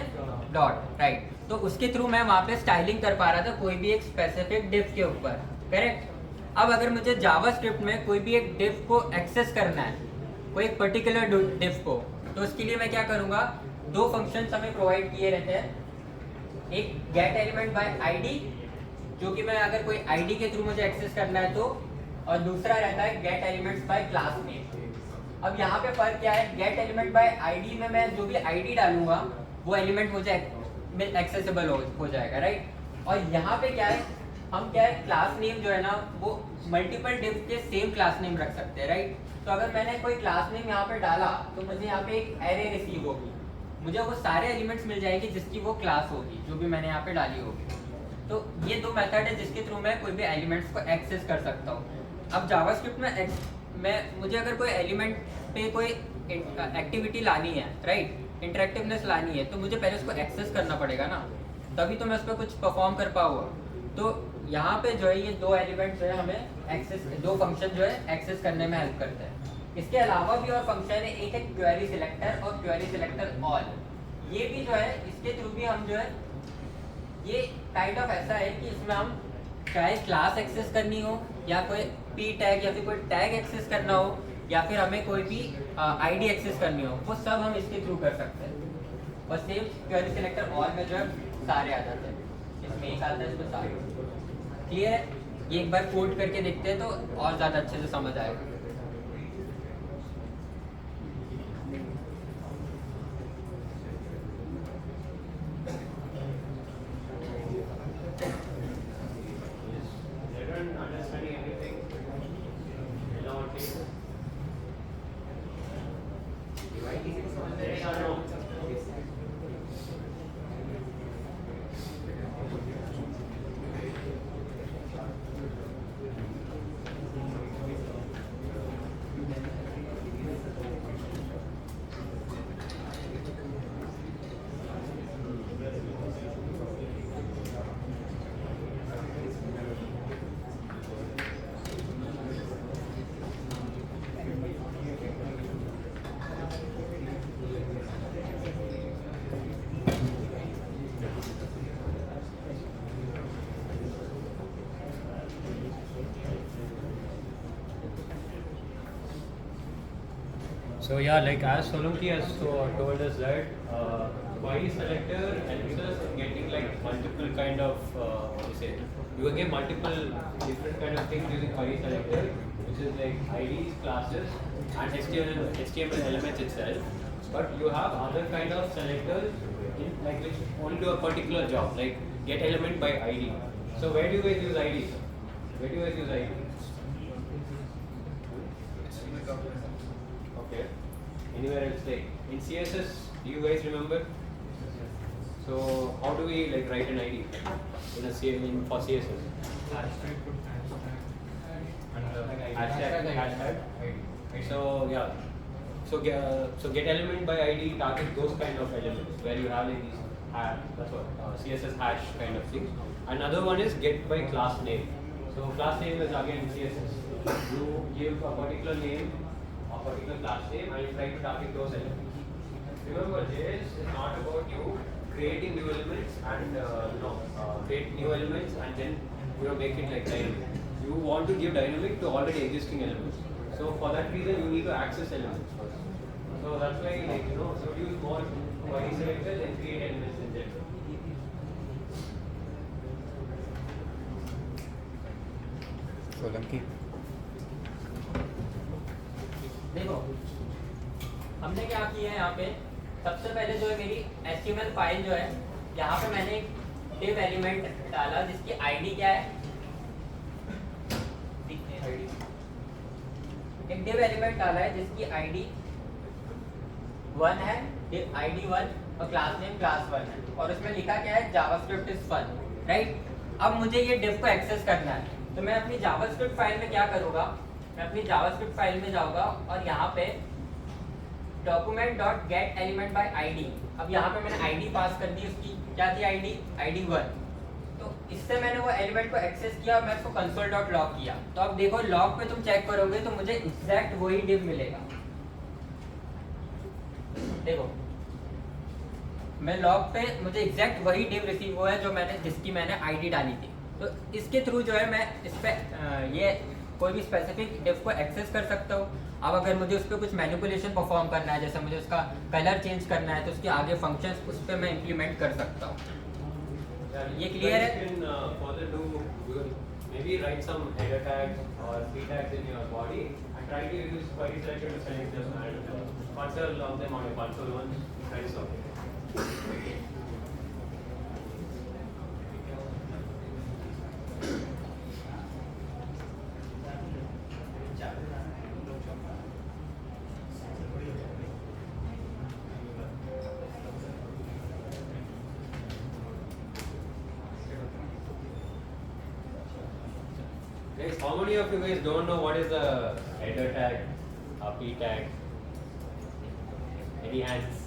Dot, right. तो उसके थ्रू मैं वहाँ पे स्टाइलिंग कर पा रहा था कोई भी एक स्पेसिफिक div के ऊपर, करेक्ट? अब अगर मुझे जावास्क्रिप्ट में कोई भी एक div को एक्सेस करना है, कोई एक पर्टिकुलर div को, तो उसके लिए मैं क्या करूँगा? दो फंक्शंस हमें प्रोवाइड किए रहते हैं। एक गेट एलिमेंट बाय ID, जो कि मैं अगर कोई ID के थ्रू मुझे एक्सेस करना है तो, और दूसरा रहता है gate elements bye class name. अब यहाँ पे फर्क क्या है? गेट एलिमेंट बाय ID में मैं जो भी ID डालूंगा वो एलिमेंट मुझे एक्सेसिबल हो जाएगा, राइट? और यहाँ पे क्या है, हम क्या है, क्लास नेम जो है ना वो मल्टीपल div के सेम क्लास नेम रख सकते हैं, राइट? तो अगर मैंने कोई क्लास नेम यहाँ पे डाला तो मुझे यहाँ पे एक एरे रिसीव होगी, मुझे वो सारे एलिमेंट्स मिल जाएगी जिसकी वो क्लास होगी जो भी मैंने यहाँ पे डाली होगी। तो ये दो मेथड है जिसके थ्रू मैं कोई भी एलिमेंट्स को एक्सेस कर सकता हूँ। अब जावास्क्रिप्ट में मुझे अगर कोई एलिमेंट पे कोई एक्टिविटी लानी है, राइट, इंटरेक्टिवनेस लानी है, तो मुझे पहले उसको एक्सेस करना पड़ेगा ना, तभी तो मैं उस पर कुछ परफॉर्म कर पाऊँगा। तो यहाँ पे जो है ये दो एलिमेंट जो है हमें एक्सेस, दो फंक्शन जो है एक्सेस करने में हेल्प करते हैं। इसके अलावा भी और फंक्शन है, एक है क्वेरी सिलेक्टर और क्वेरी सिलेक्टर ऑल। ये भी जो है इसके थ्रू भी हम जो है, ये काइंड ऑफ ऐसा है कि इसमें हम चाहे क्लास एक्सेस करनी हो या कोई पी टैग या फिर कोई टैग एक्सेस करना हो या फिर हमें कोई भी आईडी एक्सेस करनी हो, वो सब हम इसके थ्रू कर सकते हैं। और सेम क्वेरी सिलेक्टर ऑल में जो है सारे आ जाते हैं, इसमें एक आता है, इसमें सारे। क्लियर है? ये एक बार कोड करके देखते हैं तो और ज़्यादा अच्छे से समझ आएगा। So yeah, like as Solanki has told us that query selector helps us in getting like multiple kind of what do you say? You can get multiple different kind of things using query selector, which is like IDs, classes, and HTML elements itself. But you have other kind of selectors in like which only do a particular job, like get element by ID. So where do you guys use IDs? Where do you guys use IDs? Okay. Anywhere else, like in CSS, do you guys remember? So how do we like write an ID in for CSS? Hashtag. So yeah. So get element by ID target those kind of elements where you have like these that's what CSS hash kind of things. Another one is get by class name. So class name is again CSS. You give a particular name, a particular class name, and you try to target those elements. Remember, JS is not about you creating new elements and create new elements and then make it like dynamic. You want to give dynamic to already existing elements. So for that reason, you need to access elements first. So that's why so use more query selectors and create elements in general. Solanki देखो हमने क्या किया है यहाँ पे, सबसे पहले जो है मेरी HTML फाइल जो है, यहाँ पे मैंने एक div एलिमेंट डाला जिसकी आईडी क्या है, एक div एलिमेंट डाला है जिसकी आईडी 1 है, div ID 1 और क्लास नेम क्लास 1 है, और उसमें लिखा क्या है जावास्क्रिप्ट इज फन, राइट। अब मुझे ये div को एक्सेस करना है, तो मैं अपनी जावास्क्रिप्ट फाइल में क्या करूँगा, मैं अपनी जावास्क्रिप्ट फाइल में जाऊँगा और यहाँ पे document.getElementById, अब यहाँ पे मैंने आईडी पास कर दी, उसकी क्या थी आईडी, आईडी 1। तो इससे मैंने वो एलिमेंट को एक्सेस किया और मैं इसको console.log किया। तो अब देखो लॉग पे तुम चेक करोगे तो मुझे एग्जैक्ट वही div मिलेगा। देखो मैं लॉग पे मुझे एग्जैक्ट वही div रिसीव हुआ है जो जिसकी मैंने आईडी डाली थी। तो इसके थ्रू जो है मैं इस पे ये कोई भी स्पेसिफिक div को एक्सेस कर सकता हूँ। अब अगर मुझे उस पर कुछ मैनिपुलेशन परफॉर्म करना है, जैसे मुझे उसका कलर चेंज करना है, तो उसके आगे फंक्शंस उस पर मैं इम्प्लीमेंट कर सकता हूँ। ये क्लियर है? Maybe write some header tags or p tags in your body and try to use query selector to select them and console of them on your console once. That is okay. Guys, how many of you guys don't know what is a header tag, a p tag? Any hands?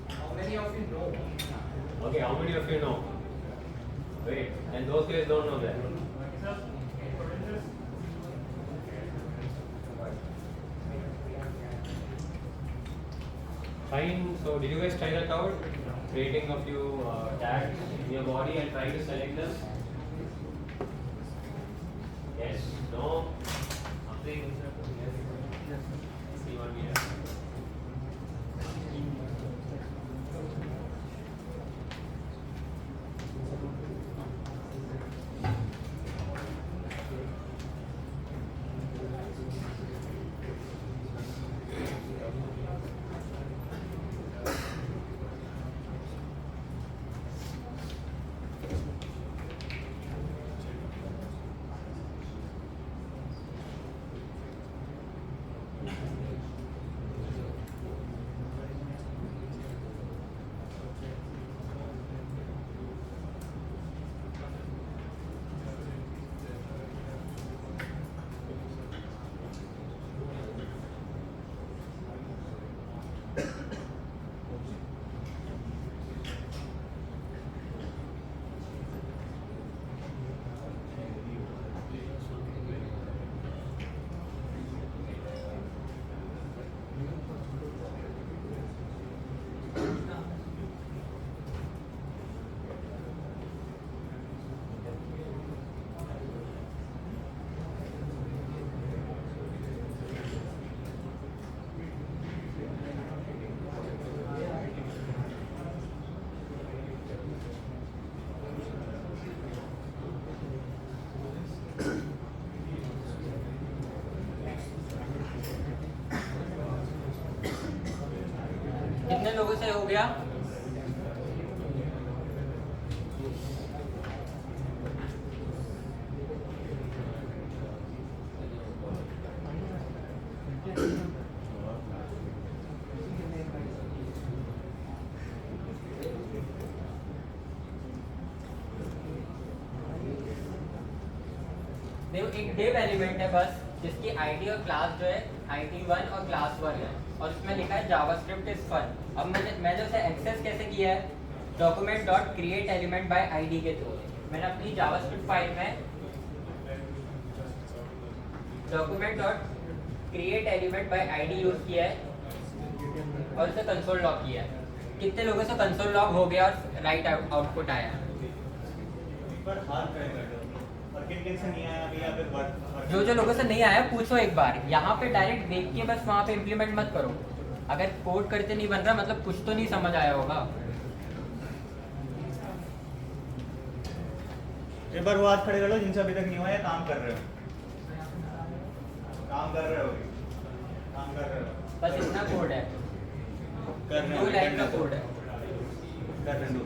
How many of you know? Okay, how many of you know? Wait, and those guys don't know that. Fine. So did you guys try that out? Creating a few tags in your body and trying to select them? Yes? No? Nothing? See what we have. कितने लोगों से हो गया? देखो एक Dave element है बस, जिसकी आईडी और क्लास जो है id1 और क्लास 1 है, और इसमें लिखा है जावास्क्रिप्ट इज फन। अब मैंने उसे एक्सेस कैसे किया है? Document dot create element by ID के थ्रू मैंने अपनी जावास्क्रिप्ट फाइल में document dot create element by ID use किया है और इसे कंसोल लॉग किया है। कितने लोगों से कंसोल लॉग हो गया और राइट आउटपुट आया? जो लोगों से नहीं आया पूछो एक बार। यहाँ पे डायरेक्ट देख के बस वहाँ पे इम्प्लीमेंट मत करो। अगर कोड करते नहीं बन रहा मतलब कुछ तो नहीं समझ आया होगा। एक बार वो हाथ खड़े कर लो जिनसे अभी तक नहीं हुआ या काम कर रहे हो। काम कर रहे हो, काम कर रहे हो। बस इतना कोड है, कर रहे हो, 2 लाइन का कोड है। कर रहे हो।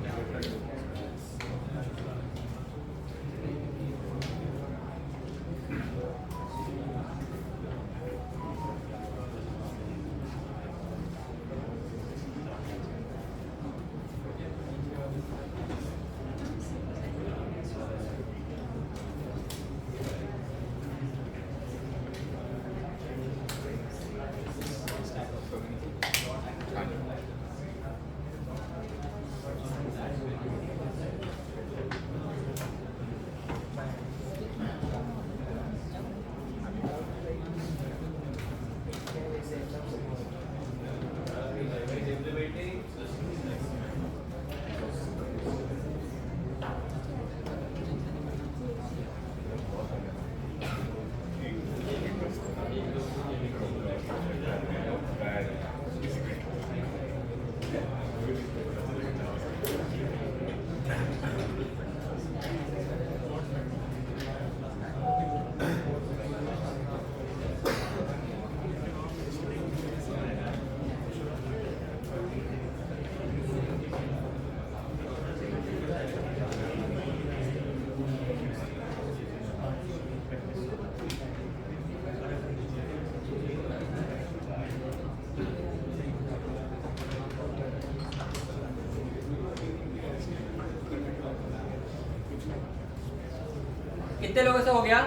कितने लोगों से हो गया?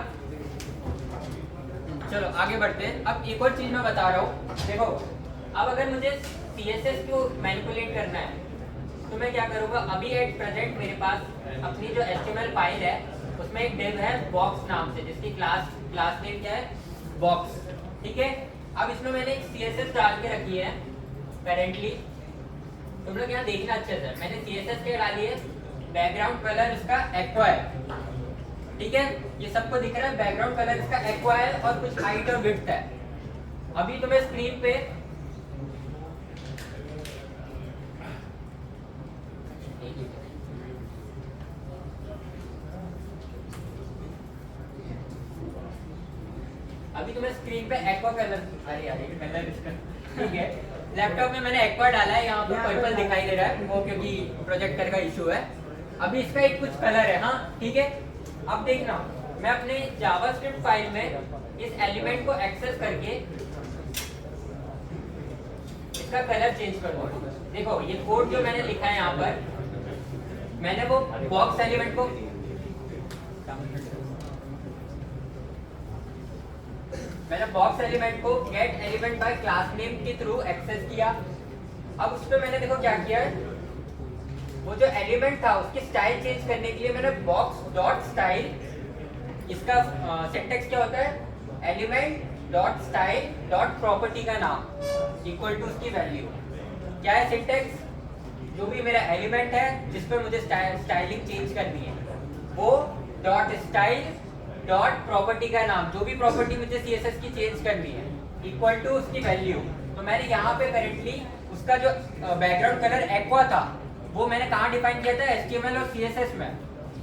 चलो आगे बढ़ते हैं। अब एक और चीज मैं बता रहा हूँ, देखो अब अगर मुझे CSS को मैनिपुलेट करना है तो मैं क्या करूँगा, अभी एट प्रेजेंट मेरे पास अपनी जो HTML फाइल है उसमें एक डिव है बॉक्स नाम से, जिसकी क्लास नेम क्या है, बॉक्स। ठीक है, अब इसमें मैंने एक CSS डाल के रखी है करेंटली। तुम लोग यहाँ देखना अच्छे से, मैंने CSS के डाली है, बैकग्राउंड कलर इसका एक्वा है। ठीक है, ये सबको दिख रहा है, बैकग्राउंड कलर इसका एक्वा है और कुछ हाइट और विड्थ है। अभी तुम्हें स्क्रीन पे एक्वा कलर, अरे यार ये कलर इसका, ठीक है। लैपटॉप में मैंने एक्वा डाला है, यहाँ पर पर्पल दिखाई दे रहा है वो क्योंकि प्रोजेक्टर का इशू है। अभी इसका एक कुछ कलर है, हाँ ठीक है। अब देखना, मैं अपने जावास्क्रिप्ट फाइल में इस एलिमेंट को एक्सेस करके इसका कलर चेंज कर दूंगा। देखो ये कोड जो मैंने लिखा है यहाँ पर, मैंने वो बॉक्स एलिमेंट को gate element by class name के थ्रू एक्सेस किया। अब उस पर मैंने देखो क्या किया है, वो जो एलिमेंट था उसकी स्टाइल चेंज करने के लिए मैंने बॉक्स डॉट स्टाइल, इसका सिंटैक्स क्या होता है, element dot style dot property का नाम इक्वल टू उसकी वैल्यू। क्या है सिंटैक्स, जो भी मेरा एलिमेंट है जिस पर मुझे स्टाइलिंग चेंज करनी है, वो डॉट स्टाइल डॉट प्रॉपर्टी का नाम, जो भी प्रॉपर्टी मुझे CSS की चेंज करनी है, इक्वल टू उसकी वैल्यू। तो मैंने यहाँ पे करेंटली उसका जो बैकग्राउंड कलर एक्वा था वो मैंने कहाँ डिफाइन किया था, HTML और CSS में।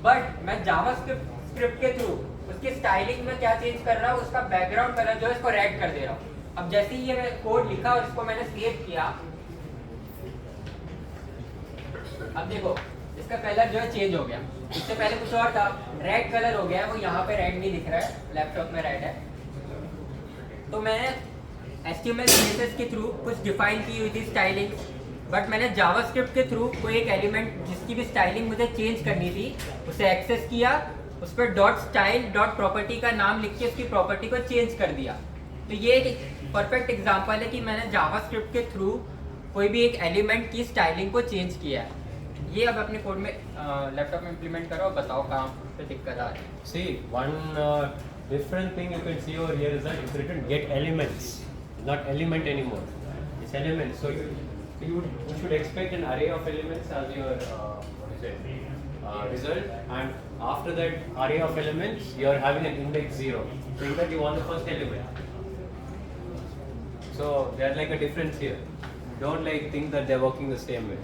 बट मैं जावास्क्रिप्ट के थ्रू उसकी स्टाइलिंग में क्या चेंज कर रहा हूँ, उसका बैकग्राउंड कलर जो है इसको रेड कर दे रहा हूँ। अब जैसे ही ये कोड लिखा और इसको मैंने सेव किया, अब देखो इसका कलर जो है चेंज हो गया। इससे पहले कुछ और था, रेड कलर हो गया है, वो यहाँ पे रेड नहीं दिख रहा है, लैपटॉप में रेड है। तो मैंने HTML CSS के थ्रू कुछ डिफाइन की हुई थी स्टाइलिंग, बट मैंने जावास्क्रिप्ट के थ्रू कोई एक एलिमेंट जिसकी भी स्टाइलिंग मुझे चेंज करनी थी उसे एक्सेस किया, उस पर डॉट स्टाइल डॉट प्रॉपर्टी का नाम लिख के उसकी प्रॉपर्टी को चेंज कर दिया। तो ये एक परफेक्ट एग्जांपल है कि मैंने जावास्क्रिप्ट के थ्रू कोई भी एक एलिमेंट की स्टाइलिंग को चेंज किया है। ये अब अपने कोड में लैपटॉप में इम्प्लीमेंट करो, बताओ कहाँ पे दिक्कत आ रही है। See, one different thing you can see over here is that it's written get elements, not element anymore. It's elements. So you should expect an array of elements as your result, and after that array of elements you are having an index 0, saying that you want the first element. So there's like a difference here. Don't like think that they're working the same way.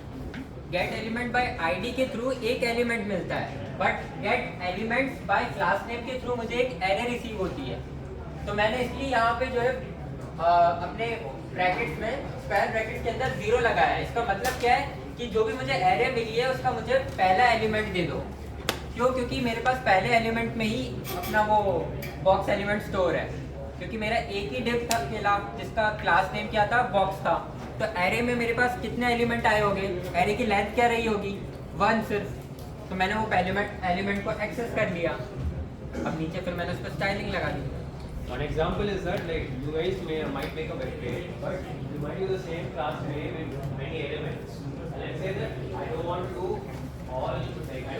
Gate element by ID के through एक element मिलता है, but get elements bye class name के through मुझे एक array receive होती है। तो मैंने इसलिए यहाँ पे जो है अपने ब्रैकेट्स में स्क्वायर ब्रैकेट्स के अंदर 0 लगाया है। इसका मतलब क्या है कि जो भी मुझे एरे मिली है उसका मुझे पहला एलिमेंट दे दो। क्यों? क्योंकि मेरे पास पहले एलिमेंट में ही अपना वो बॉक्स एलिमेंट स्टोर है, क्योंकि मेरा एक ही डिव था अकेला जिसका क्लास नेम क्या था, बॉक्स था। तो एरे में मेरे पास कितने एलिमेंट आए होंगे, एरे की लेंथ क्या रही होगी, 1 सिर्फ। तो मैंने वो एलिमेंट को एक्सेस कर लिया। अब नीचे फिर मैंने उस पर स्टाइलिंग लगा दी। One example is that like you guys might make a web page, but you might use the same class name with many elements. And let's say that I don't want to I don't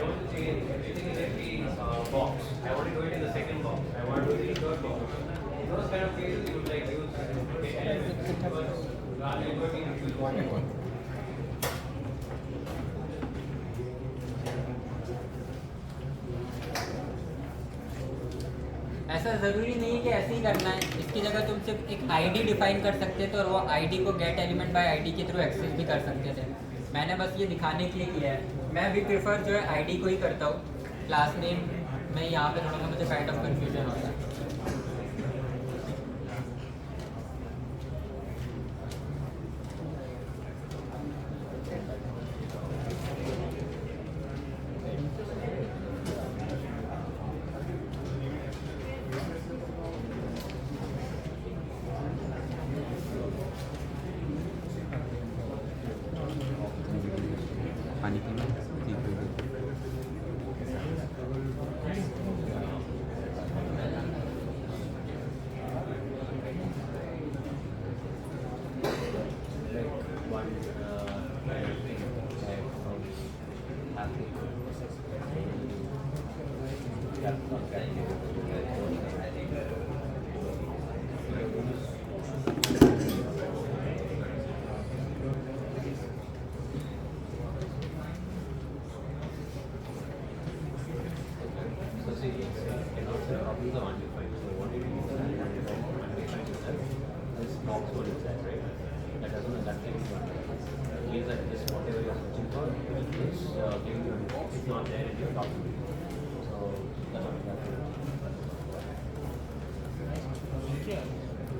want to change everything in every box. I want to do it in the second box. I want to do it in the third box. In those kind of cases, you would like use elements because rather than working with whatever. ऐसा ज़रूरी नहीं है कि ऐसे ही करना है। इसकी जगह तुम सिर्फ एक आईडी डिफाइन कर सकते थे और वो आईडी को गेट एलिमेंट बाय आईडी के थ्रू एक्सेस भी कर सकते थे। मैंने बस ये दिखाने के लिए किया है। मैं भी प्रेफर जो है आईडी को ही करता हूँ। क्लास नेम में यहाँ पे थोड़ा सा मुझे काइंड ऑफ कन्फ्यूजन होता है। पानी पीना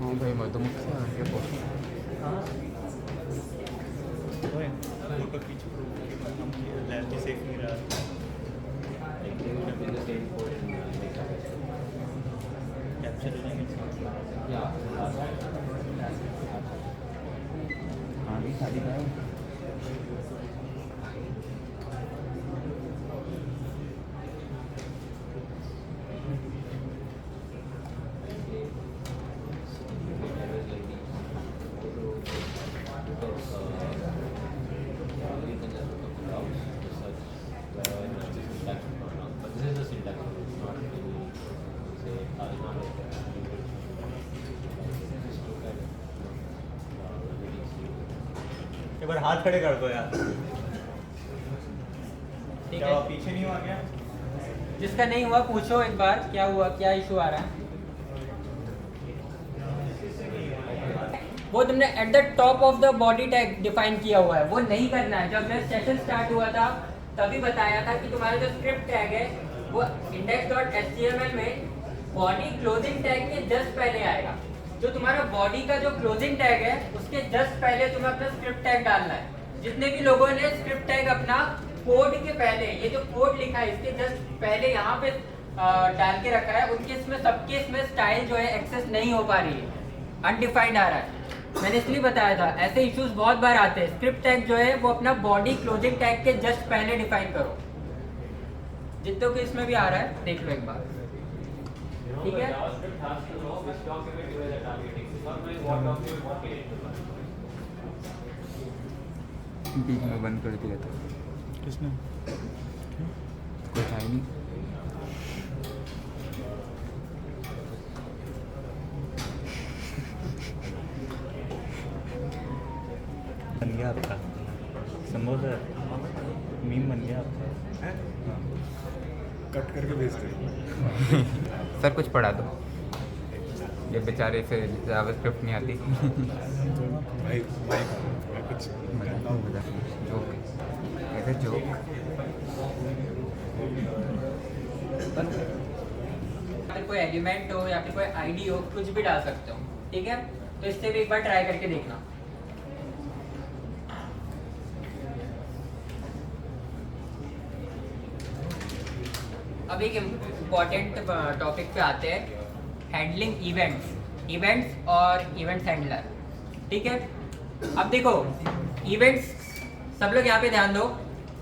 हाँ भाई मधुमक्खी आ रही है बहुत। फोटो खींच लैब भी सेफ नहीं रहा। कैप्चर आगे शादी का है। एक बार हाथ खड़े कर दो यार। ठीक क्या है, पीछे नहीं हुआ क्या? जिसका नहीं हुआ पूछो एक बार क्या हुआ, क्या इशू आ रहा है। वो तुमने at the top of the body tag define किया हुआ है, वो नहीं करना है। जब मेरा सेशन स्टार्ट हुआ था तभी बताया था कि तुम्हारा जो स्क्रिप्ट टैग है वो index.html में बॉडी क्लोजिंग टैग के जस्ट पहले आएगा। जो तुम्हारा बॉडी का जो क्लोजिंग टैग है उसके जस्ट पहले तुम्हें अपना स्क्रिप्ट टैग डालना है। जितने भी लोगों ने स्क्रिप्ट टैग अपना कोड के पहले, ये जो कोड लिखा है इसके जस्ट पहले यहाँ पे डाल के रखा है, उनके इसमें सबके इसमें स्टाइल जो है एक्सेस नहीं हो पा रही है, अनडिफाइंड आ रहा है। मैंने इसलिए बताया था, ऐसे इश्यूज बहुत बार आते हैं। स्क्रिप्ट टैग जो है वो अपना बॉडी क्लोजिंग टैग के जस्ट पहले डिफाइन करो। जितनों के इसमें भी आ रहा है देख लो एक बार, ठीक है। बीच में बंद कर दिया था। किसने? कोई था ही नहीं। बन गया आपका समोसा, मीम बन गया आपका। कट करके भेज दे। सर कुछ पढ़ा दो, ये बेचारे से जावास्क्रिप्ट नहीं आती। भाई भाई मैं कुछ जोक ऐसे जोक। फिर कोई एलिमेंट हो या फिर कोई आईडी हो, कुछ भी डाल सकते हो, ठीक है। तो इससे भी एक बार ट्राई करके देखना। अब एक इम्पॉर्टेंट टॉपिक पे आते हैं, हैंडलिंग इवेंट्स और इवेंट्स हैंडलर, ठीक है। अब देखो इवेंट्स, सब लोग यहाँ पे ध्यान दो।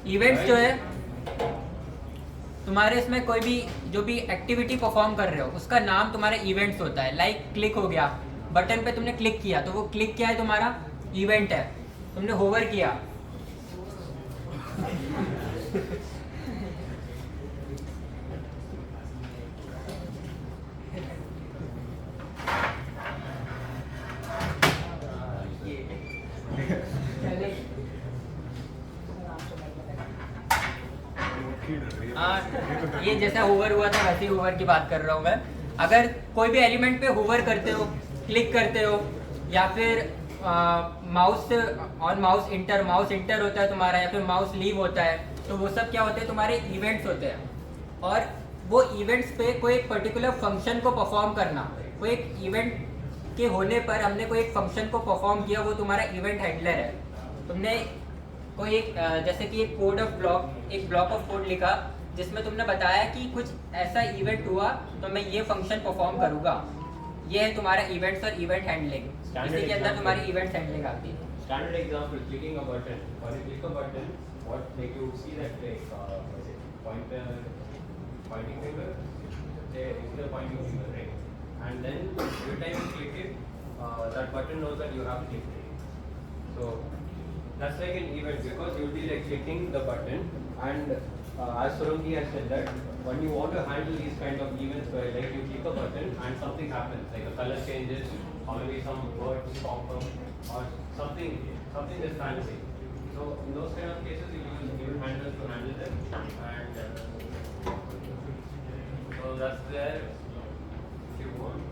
इवेंट्स जो है तुम्हारे इसमें कोई भी जो भी एक्टिविटी परफॉर्म कर रहे हो उसका नाम तुम्हारा इवेंट्स होता है। लाइक क्लिक हो गया, बटन पे तुमने क्लिक किया तो वो क्लिक क्या है, तुम्हारा इवेंट है। तुमने होवर किया ये जैसा होवर हुआ था वैसे ही होवर की बात कर रहा हूँ मैं। अगर कोई भी एलिमेंट पे होवर करते हो, क्लिक करते हो, या फिर माउस से ऑन माउस इंटर होता है तुम्हारा, या फिर माउस लीव होता है, तो वो सब क्या होते हैं, तुम्हारे इवेंट्स होते हैं। और वो इवेंट्स पे कोई एक पर्टिकुलर फंक्शन को परफॉर्म करना, कोई एक इवेंट के होने पर हमने कोई एक फंक्शन को परफॉर्म किया, वो तुम्हारा इवेंट हैंडलर है। तुमने कोई एक जैसे कि एक ब्लॉक ऑफ कोड लिखा जिसमें तुमने बताया कि कुछ ऐसा इवेंट हुआ तो मैं ये फंक्शन परफॉर्म करूँगा, ये है तुम्हारा इवेंट्स और इवेंट हैंडलिंग। इसी के अंदर तुम्हारी इवेंट हैंडलिंग आती है। Standard example: clicking a button. When you click a button, what like you see that like what is it? Pointing finger. Say it's the pointing finger, right? And then every time you click it, that button knows that you have clicked it. So That's like an event because you'll be like clicking the button, and as Solanki has said that when you want to handle these kind of events where like you click a button and something happens, like a color changes or maybe some words pop up or something is fancy. So in those kind of cases you use event handlers to handle them, and so that's there if you want.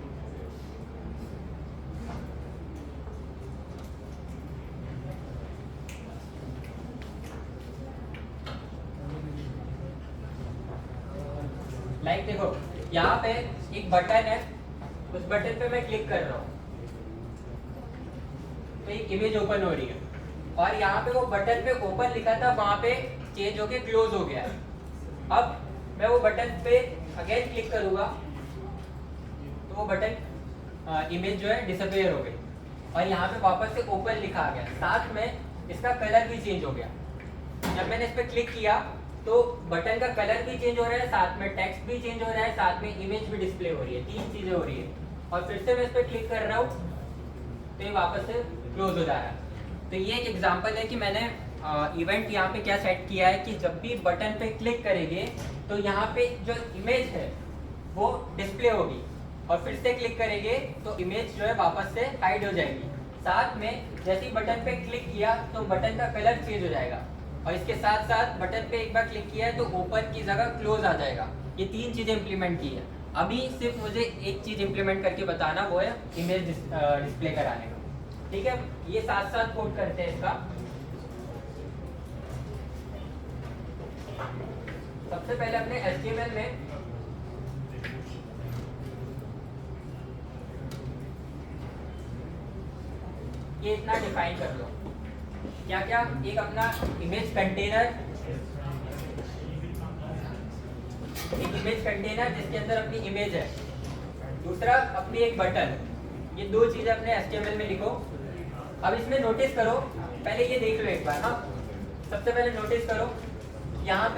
Like देखो यहाँ पे एक button है, उस button पे मैं click कर रहा हूँ तो एक इमेज ओपन हो रही है, और यहाँ पे वो बटन पे ओपन लिखा था वहाँ पे चेंज होके क्लोज हो गया है। अब मैं वो बटन पे अगेन क्लिक करूँगा तो वो बटन इमेज जो है डिसअपियर हो गई, और यहाँ पे वापस से ओपन लिखा आ गया, साथ में इसका कलर भी चेंज हो गया। जब मैंने इस पर क्लिक किया तो बटन का कलर भी चेंज हो रहा है, साथ में टेक्स्ट भी चेंज हो रहा है, साथ में इमेज भी डिस्प्ले हो रही है, 3 चीजें हो रही है। और फिर से मैं इस पर क्लिक कर रहा हूँ तो ये वापस से क्लोज हो जा रहा है। तो ये एक एग्जांपल है कि मैंने इवेंट यहाँ पे क्या सेट किया है कि जब भी बटन पे क्लिक करेंगे तो यहाँ पे जो इमेज है वो डिस्प्ले होगी, और फिर से क्लिक करेंगे तो इमेज जो है वापस से हाइड हो जाएगी। साथ में जैसे ही बटन पे क्लिक किया तो बटन का कलर चेंज हो जाएगा, और इसके साथ साथ बटन पे एक बार क्लिक किया है तो ओपन की जगह क्लोज आ जाएगा। ये 3 चीजें इंप्लीमेंट की है। अभी सिर्फ मुझे एक चीज इंप्लीमेंट करके बताना, वो है इमेज डिस्प्ले कराने का। ठीक है, ये साथ साथ कोड करते हैं इसका। सबसे पहले अपने HTML में ये इतना डिफाइन कर लो, क्या क्या, एक अपना इमेज कंटेनर, एक इमेज कंटेनर जिसके अंदर अपनी इमेज है, दूसरा अपनी एक बटन। ये 2 चीजें अपने HTML में लिखो। अब इसमें नोटिस करो, पहले ये देख लो एक बार। हाँ, सबसे पहले नोटिस करो यहाँ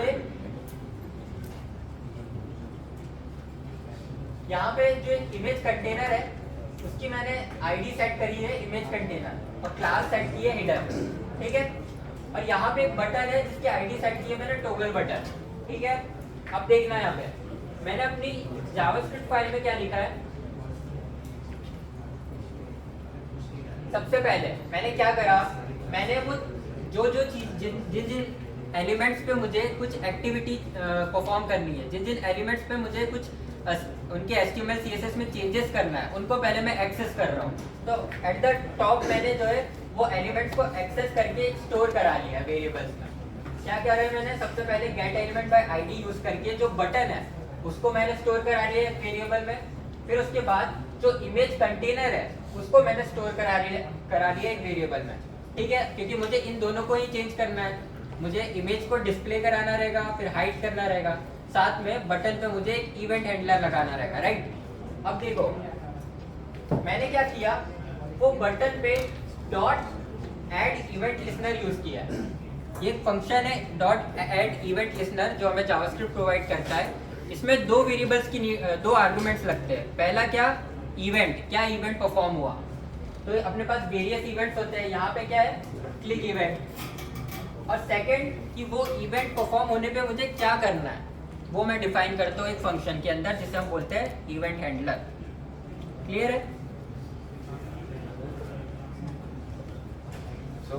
पे जो इमेज कंटेनर है उसकी मैंने आईडी सेट करी है इमेज कंटेनर, और क्लास सेट की है हिडन। ठीक है, और यहाँ पे एक बटन है जिसकी आईडी सेट की है मैंने टॉगल बटन। ठीक है, अब देखना यहाँ पे मैंने अपनी जावास्क्रिप्ट फाइल में क्या लिखा है। सबसे पहले मैंने क्या करा, मैंने वो जो चीज जिन एलिमेंट्स पे मुझे कुछ एक्टिविटी परफॉर्म करनी है, जिन एलिमेंट्स पे मुझे कुछ उनके HTML CSS में चेंजेस करना है, उनको पहले मैं एक्सेस कर रहा हूँ। तो एट द टॉप मैंने जो है वो एलिमेंट्स को एक्सेस करके स्टोर करा लिया वेरिएबल्स में। क्या क्या रहा है, मैंने सबसे पहले gate element by ID use करके जो बटन है उसको मैंने स्टोर करा लिया एक वेरिएबल में। फिर उसके बाद जो इमेज कंटेनर है उसको मैंने स्टोर करा लिया एक वेरिएबल में। ठीक है, क्योंकि मुझे इन दोनों को ही चेंज करना है, मुझे इमेज को डिस्प्ले कराना रहेगा, फिर हाइड करना रहेगा, साथ में बटन पे मुझे एक इवेंट हैंडलर लगाना रहेगा। राइट, अब देखो मैंने क्या किया, वो बटन पे dot add event listener use किया है। ये एक फंक्शन है डॉट ऐड इवेंट लिसनर जो हमें जावास्क्रिप्ट प्रोवाइड करता है। इसमें 2 वेरिएबल्स की 2 आर्गुमेंट्स लगते हैं। पहला क्या, इवेंट, क्या इवेंट परफॉर्म हुआ। तो अपने पास वेरियस इवेंट्स होते हैं, यहाँ पे क्या है, क्लिक इवेंट। और सेकंड कि वो इवेंट परफॉर्म होने पे मुझे क्या करना है वो मैं डिफाइन करता हूँ एक फंक्शन के अंदर जिसे हम बोलते हैं इवेंट हैंडलर। क्लियर है? So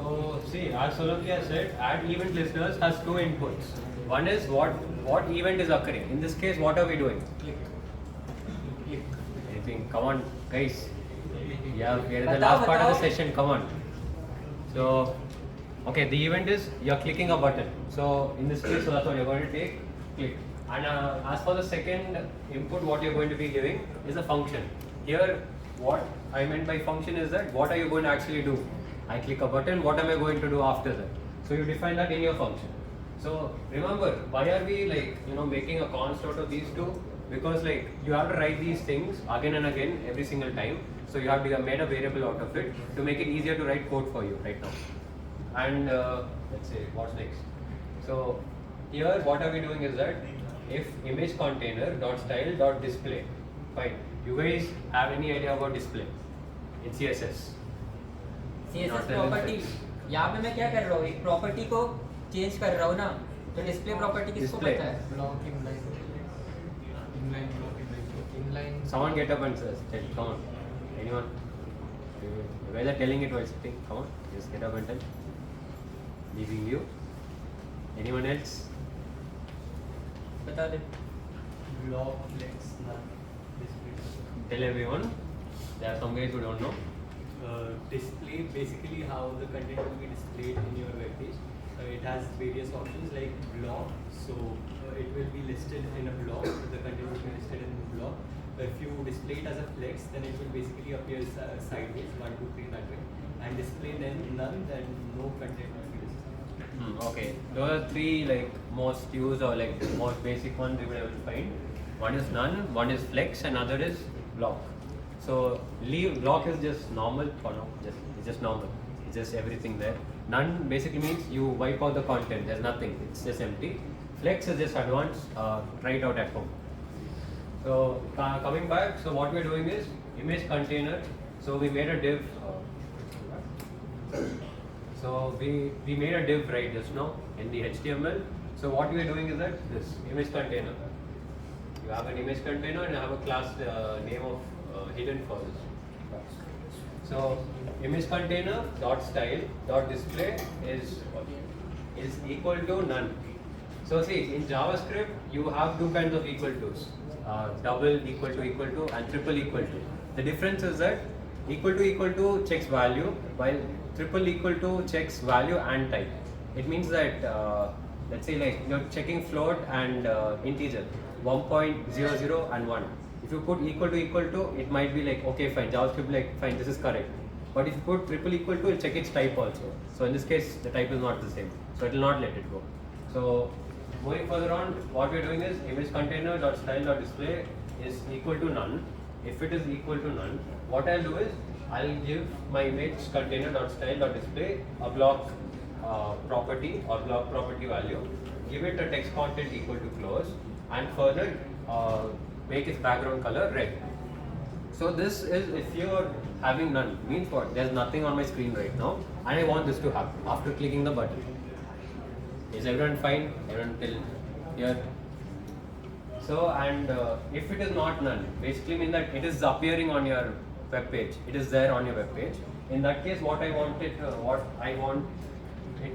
see, as Solanki has said, add event listeners has 2 inputs. One is what event is occurring. In this case, what are we doing? Click. Anything? Come on, guys. Yeah, we are in the last part of the session. Come on. So, okay, the event is you're clicking a button. So in this case, so that's what you're going to take. Click. And as for the second input, what you're going to be giving is a function. Here, what I meant by function is that what are you going to actually do? I click a button, what am I going to do after that? So you define that in your function. So remember, why are we making a const out of these 2? Because you have to write these things again and again every single time. So you have to made a variable out of it to make it easier to write code for you right now. And let's say what's next. So here what are we doing is that if image container dot style dot display, fine. You guys have any idea about display in CSS? CSS property यहाँ पे मैं क्या कर रहा हूँ, एक property को change कर रहा हूँ ना, तो डिस्प्ले प्रॉपर्टी किसको Display. पता है? Block inline. Inline block inline. Someone get up and says, tell, come on. Anyone? You guys are telling it while sitting. Come on, just get up and tell. Leaving you. Anyone else? बता दे। Block, flex, none, display. Tell everyone. There are some guys who don't know. Display, basically how the content will be displayed in your web page. It has various options like block, so it will be listed in a block, the content will be listed in the block. If you display it as a flex, then it will basically appear sideways, 1, 2, 3 that way, and display then none, then no content will be displayed. Okay, those are three like most used or like most basic ones you will able to find. One is none, one is flex, and other is block. So leave block is just normal for now, it's just normal. It's just everything there. None basically means you wipe out the content. There's nothing. It's just empty. Flex is just advanced. Try it out at home. So coming back, so what we're doing is image container. So we made a div. So we made a div right just now in the HTML. So what we are doing is that this image container. You have an image container and you have a class name of hidden for this. So image container dot style dot display is equal to none. So see, in JavaScript you have two kinds of equal tos, double equal to and triple equal to. The difference is that equal to checks value while triple equal to checks value and type. It means that let's say like you're checking float and integer 1.00 and 1. If you put equal to, it might be like okay fine, JavaScript like fine, this is correct. But if you put triple equal to, it'll check its type also. So in this case the type is not the same, so it will not let it go. So moving further on, what we're doing is image container dot style dot display is equal to none. If it is equal to none, what I'll do is I'll give my image container dot style dot display a block property or block property value, give it a text content equal to close, and further make its background color red. So this is if you're having none, means what? There's nothing on my screen right now and I want this to happen after clicking the button. Is everyone fine? Everyone till here? So and if it is not none, basically mean that it is appearing on your web page. It is there on your web page. In that case, what I want it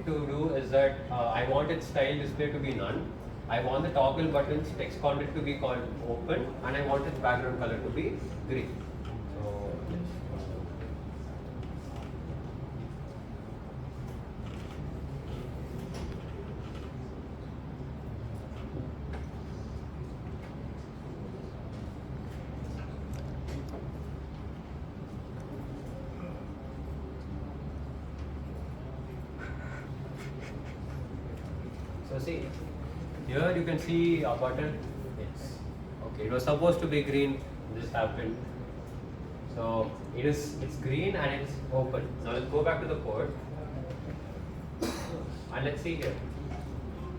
to do is that I want its style display to be none. I want the toggle button's text content to be called open, and I want its background color to be green. So So see, here you can see a button. It's okay. It was supposed to be green. This happened. So it's green and it's open. Now let's go back to the code and let's see here.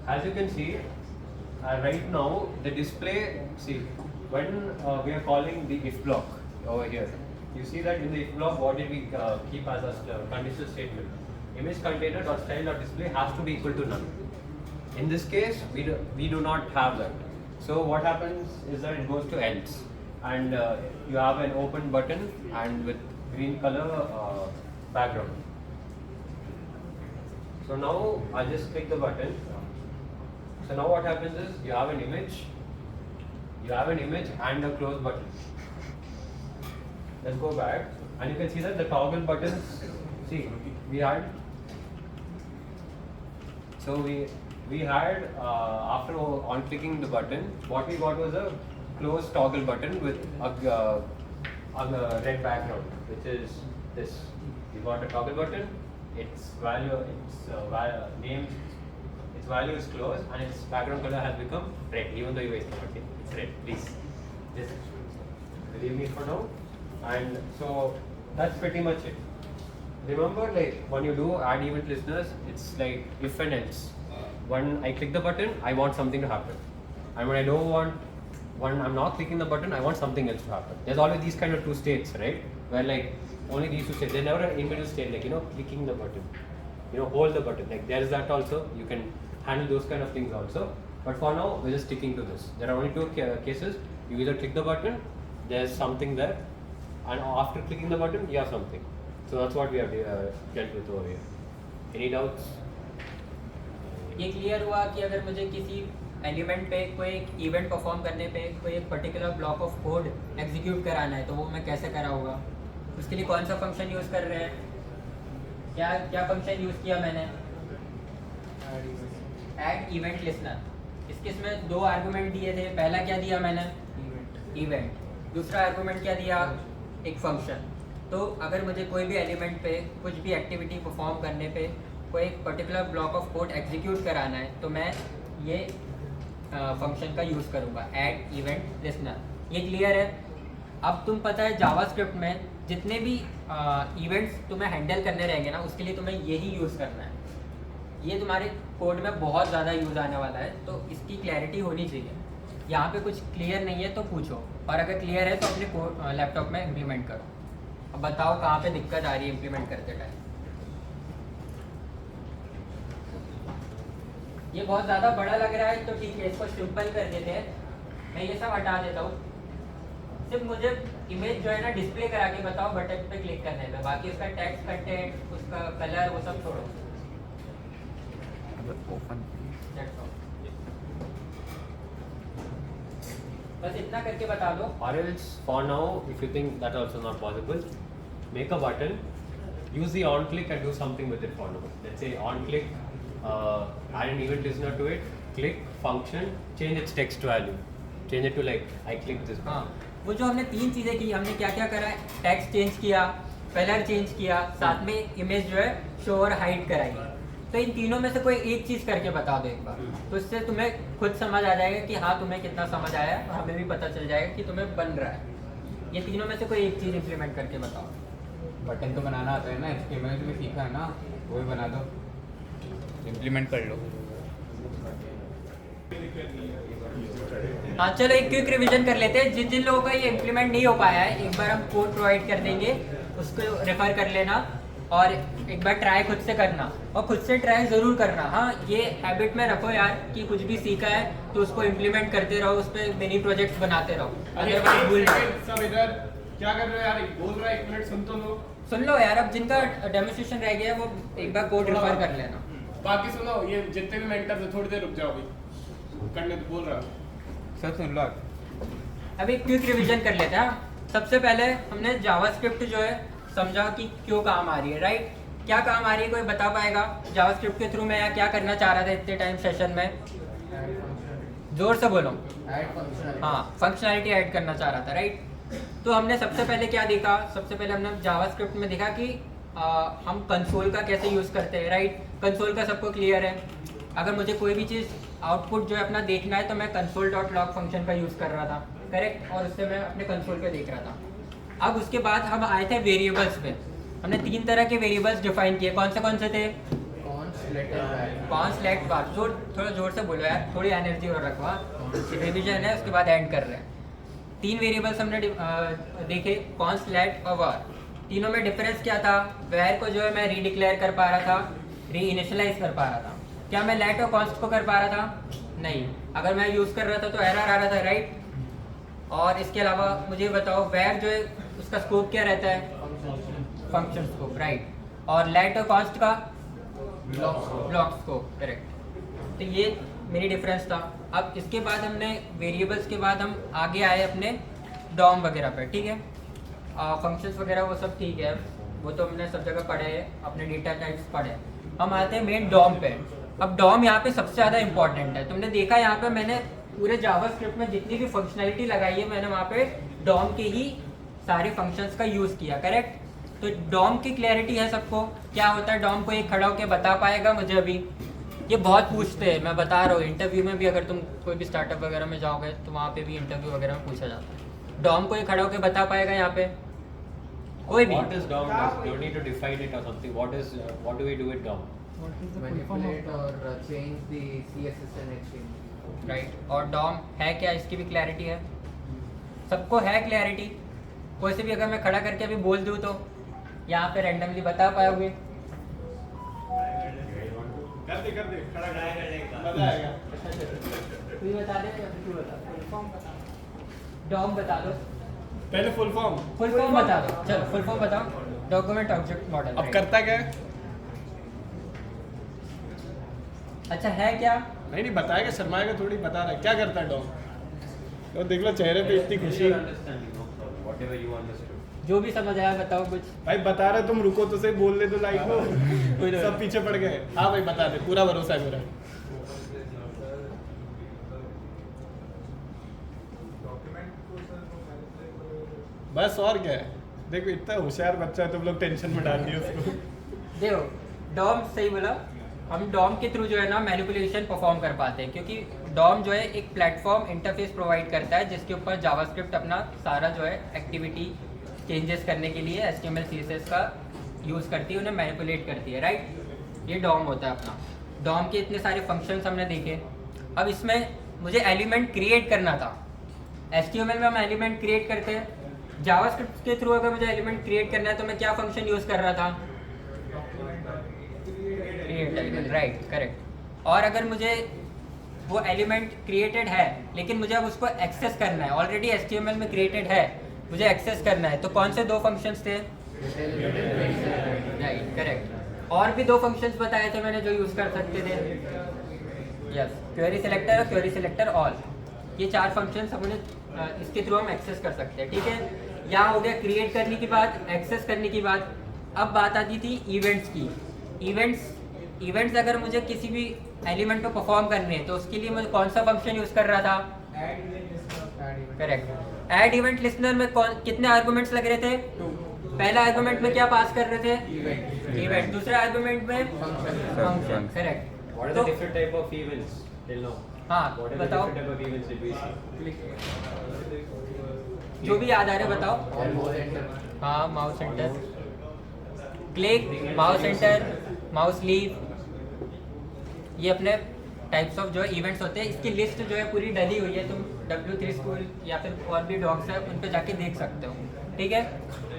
As you can see, right now the display. See, when we are calling the if block over here, you see that in the if block, what did we keep as a conditional statement? Image container dot style dot display has to be equal to none. In this case, we do not have that. So what happens is that it goes to else, and you have an open button and with green color background. So now I'll just click the button. So now what happens is you have an image and a close button. Let's go back and you can see that the toggle buttons. See, we had after on clicking the button, what we got was a close toggle button with a red background, which is this. We got a toggle button. Its value is closed, and its background color has become red. Even though you guys cannot see, it's red. Please, just believe me for now. And so that's pretty much it. Remember, like when you do add event listeners, it's like if and else. When I click the button, I want something to happen, and when I don't want, when I'm not clicking the button, I want something else to happen. There's always these kind of two states, right? Where like only these two states. There's never an in-middle state, like clicking the button. hold the button. Like there is that also. You can handle those kind of things also. But for now, we're just sticking to this. There are only two cases. You either click the button, there's something there, and after clicking the button, you have something. So that's what we have dealt with over here. Any doubts? ये clear हुआ कि अगर मुझे किसी element पे कोई एक event perform करने पे कोई एक particular block of code execute कराना है तो वो मैं कैसे कराऊंगा, उसके लिए कौन सा फंक्शन यूज़ कर रहे हैं, क्या फंक्शन यूज़ किया मैंने, ऐड इवेंट लिस्नर। इसमें दो आर्गुमेंट दिए थे, पहला क्या दिया मैंने, इवेंट, दूसरा आर्गुमेंट क्या दिया, एक फंक्शन। तो अगर मुझे कोई भी एलिमेंट पे कुछ भी एक्टिविटी परफॉर्म करने पे कोई एक particular block of code execute कराना है तो मैं ये फंक्शन का यूज़ करूँगा, ऐड इवेंट लिस्नर। ये क्लियर है? अब तुम पता है जावास्क्रिप्ट में जितने भी इवेंट्स तुम्हें हैंडल करने रहेंगे ना उसके लिए तुम्हें यही यूज़ करना है। ये तुम्हारे कोड में बहुत ज़्यादा यूज़ आने वाला है, तो इसकी क्लैरिटी होनी चाहिए। यहाँ पे कुछ क्लियर नहीं है तो पूछो, और अगर क्लियर है तो अपने लैपटॉप में इम्प्लीमेंट करो। अब बताओ कहाँ पे दिक्कत आ रही है इम्प्लीमेंट करते टाइम। ये बहुत ज़्यादा बड़ा लग रहा है तो ठीक है, इसको सिंपल कर देते हैं। मैं ये सब हटा देता हूँ, सिर्फ मुझे इमेज जो है ना डिस्प्ले करा के बताओ बटन पे क्लिक करने पे, बाकी उसका टेक्स्ट कंटेंट, उसका कलर, वो सब छोड़ो। बस इतना करके बता दो। Or else, for now, if you think that also not possible, make a button, use the on click and do something with it for now. Let's say on click, add an event listener to it, click function, change its text value, change it to like I clicked this. हाँ, वो जो हमने तीन चीज़ें की, हमने क्या क्या करा है, टेक्स्ट चेंज किया, कलर चेंज किया, साथ में इमेज जो है शो और हाइड कराई। तो इन तीनों में से कोई एक चीज़ करके बता दो एक बार, तो इससे तुम्हें खुद समझ आ जाएगा कि हाँ तुम्हें कितना समझ आया है, और हमें भी पता चल जाएगा कि तुम्हें बन रहा है। ये तीनों में से कोई एक चीज़ इम्प्लीमेंट करके बताओ। बटन तो बनाना आता है ना, इसके मैंने तुम्हें सीखा है ना, वो भी बना दो, इम्प्लीमेंट कर लो। हाँ चलो एक क्विक रिवीजन कर लेते हैं। जिन जिन लोगों का ये इम्प्लीमेंट नहीं हो पाया है, एक बार हम कोड प्रोवाइड कर देंगे, उसको रेफर कर लेना और एक बार ट्राई खुद से करना, और खुद से ट्राई ज़रूर करना। हाँ, ये हैबिट में रखो यार कि कुछ भी सीखा है तो उसको इम्प्लीमेंट करते रहो, उस पर मिनी प्रोजेक्ट्स बनाते रहो। अदरवाइज भूल सब इधर क्या कर रहे हो यार, बोल रहा है, एक मिनट सुन तो लो। सुन लो यार, अब जिनका डेमोन्स्ट्रेशन रह गया है वो एक बार कोड रेफर कर लेना। बाकी सुनो, ये जितने भी मेंटर्स हैं थोड़ी देर रुक जाओ, अभी करने तो बोल रहा सब सुन लो। अभी क्विक रिवीजन कर लेते हैं। सबसे पहले हमने जावास्क्रिप्ट जो है समझा कि क्यों काम आ रही है, राइट? क्या काम आ रही है, कोई बता पाएगा? जावास्क्रिप्ट के थ्रू मैं क्या करना चाह रहा था इतने टाइम सेशन में? जोर से बोलो। हाँ, फंक्शनैलिटी ऐड करना चाह रहा था, राइट? तो हमने सबसे पहले क्या देखा, सबसे पहले हमने जावास्क्रिप्ट में देखा कि हम कंसोल का कैसे यूज़ करते हैं, राइट? कंसोल का सबको क्लियर है। अगर मुझे कोई भी चीज़ आउटपुट जो है अपना देखना है तो मैं console.log फंक्शन का यूज़ कर रहा था, करेक्ट? और उससे मैं अपने कंसोल पे देख रहा था। अब उसके बाद हम आए थे वेरिएबल्स पे। हमने तीन तरह के वेरिएबल्स डिफाइन किए। कौन से थे? कॉन्स्ट, लेट, वार। थोड़ा जोर से बोलो यार, थोड़ी एनर्जी और रखवा। रिवीजन है, उसके बाद एंड कर रहे हैं। तीन वेरिएबल्स हमने देखे, कॉन्स्ट, लेट और वार। तीनों में डिफरेंस क्या था? वैर को जो है मैं रीडिक्लेयर कर पा रहा था, री इनिशियलाइज कर पा रहा था। क्या मैं लेट और कॉन्स्ट को कर पा रहा था? नहीं। अगर मैं यूज़ कर रहा था तो एरर आ रहा था, राइट? और इसके अलावा मुझे बताओ, वैर जो है उसका स्कोप क्या रहता है? Function scope, right? और लेट और कॉन्स्ट का ब्लॉक स्कोप, करेक्ट? तो ये मेरी डिफरेंस था। अब इसके बाद हमने वेरिएबल्स के बाद हम आगे आए अपने डॉम वगैरह पे, ठीक है? फंक्शंस वगैरह वो सब ठीक है, वो तो हमने सब जगह पढ़े हैं, अपने डेटा टाइप्स पढ़े। हम आते हैं मेन डॉम पे। अब डॉम यहाँ पे सबसे ज़्यादा इंपॉर्टेंट है। तुमने देखा यहाँ पे मैंने पूरे जावास्क्रिप्ट में जितनी भी फंक्शनैलिटी लगाई है मैंने वहाँ पे डॉम के ही सारे फंक्शंस का यूज़ किया, करेक्ट? तो डॉम की क्लैरिटी है सबको? क्या होता है डॉम को? एक खड़ा होकर बता पाएगा मुझे? अभी ये बहुत पूछते हैं, मैं बता रहा हूँ। इंटरव्यू में भी अगर तुम कोई भी स्टार्टअप वगैरह में जाओगे तो वहाँ पे भी इंटरव्यू वगैरह में पूछा जाता है। डॉम को एक खड़ा होकर बता पाएगा यहाँ पे कोई भी? What is DOM? You need to define it or something. What do we do with DOM? Manipulate or change the CSS and HTML. Right? और डॉम है क्या, इसकी भी क्लैरिटी है? सबको है क्लैरिटी? कोई से भी अगर मैं खड़ा करके अभी बोल दूँ तो यहाँ पे रैंडमली बता पाओगे? कर दे खड़ा ट्राई करने का मजा आएगा। तू ही बता दे या फिर तू बता? फुल फॉर्म बता, डॉम बता दो। पहले फुल फॉर्म बता दो, चलो फुल फॉर्म बताओ। Document object model. अब करता क्या है? अच्छा है क्या? नहीं बताएगा, शर्माएगा थोड़ी, बता रहा है क्या करता है डॉग। तो देख लो चेहरे पे इतनी खुशी। Whatever you understood. जो भी समझ आया बताओ कुछ। भाई बता रहे तुम, रुको तो सही, बोल दे तो लाइक को। कोई नहीं। सब पीछे पड़ गए। हाँ भाई बता दे, पूरा भरोसा है मेरा। बस और क्या है, देखो इतना होशियार बच्चा है, तुम लोग टेंशन में डाल दिए उसको। देखो डॉम सही बोला, हम डॉम के थ्रू जो है ना मैनिपुलेशन परफॉर्म कर पाते हैं, क्योंकि डॉम जो है एक प्लेटफॉर्म इंटरफेस प्रोवाइड करता है जिसके ऊपर जावास्क्रिप्ट अपना सारा जो है एक्टिविटी चेंजेस करने के लिए HTML CSS का यूज़ करती है, उन्हें मैनिपुलेट करती है, राइट। ये डॉम होता है अपना। डॉम के इतने सारे फंक्शंस हमने देखे। अब इसमें मुझे एलिमेंट क्रिएट करना था। HTML में हम एलिमेंट क्रिएट करते हैं, जावास्क्रिप्ट के थ्रू अगर मुझे एलिमेंट क्रिएट करना है तो मैं क्या फंक्शन यूज़ कर रहा था? Create element, right, correct. और अगर मुझे वो एलिमेंट क्रिएटेड है लेकिन मुझे अब उसको एक्सेस करना है, ऑलरेडी HTML में क्रिएटेड है, मुझे एक्सेस करना है, तो कौन से दो फंक्शंस थे? Right, correct. और भी दो फंक्शंस बताए थे मैंने जो यूज़ कर सकते थे। यस, क्वेरी सिलेक्टर और क्वेरी सिलेक्टर ऑल, ये चार फंक्शंस हम उन्हें इसके थ्रू हम एक्सेस कर सकते हैं, ठीक है। यहाँ हो गया क्रिएट करने की बात, एक्सेस करने की बात। अब बात आती थी इवेंट्स की। इवेंट्स अगर मुझे किसी भी एलिमेंट को परफॉर्म करने हैं तो उसके लिए मुझे कौन सा फंक्शन यूज़ कर रहा था? करेक्ट। ऐड इवेंट लिस्नर में कितने आर्गुमेंट्स लग रहे थे? पहला आर्गुमेंट में क्या पास कर रहे थे? इवेंट। दूसरा आर्गुमेंट में function, correct. What are the different type of events till now? हाँ What are the बताओ, different type of events did we see? जो भी याद आ रहा है बताओ। हाँ, mouse centre, click, mouse centre, mouse leave, ये अपने टाइप्स ऑफ जो है इवेंट्स होते हैं। इसकी लिस्ट जो है पूरी डली हुई है, तुम W3 स्कूल या फिर और भी डॉग्स है उन पे जाके देख सकते हो, ठीक है।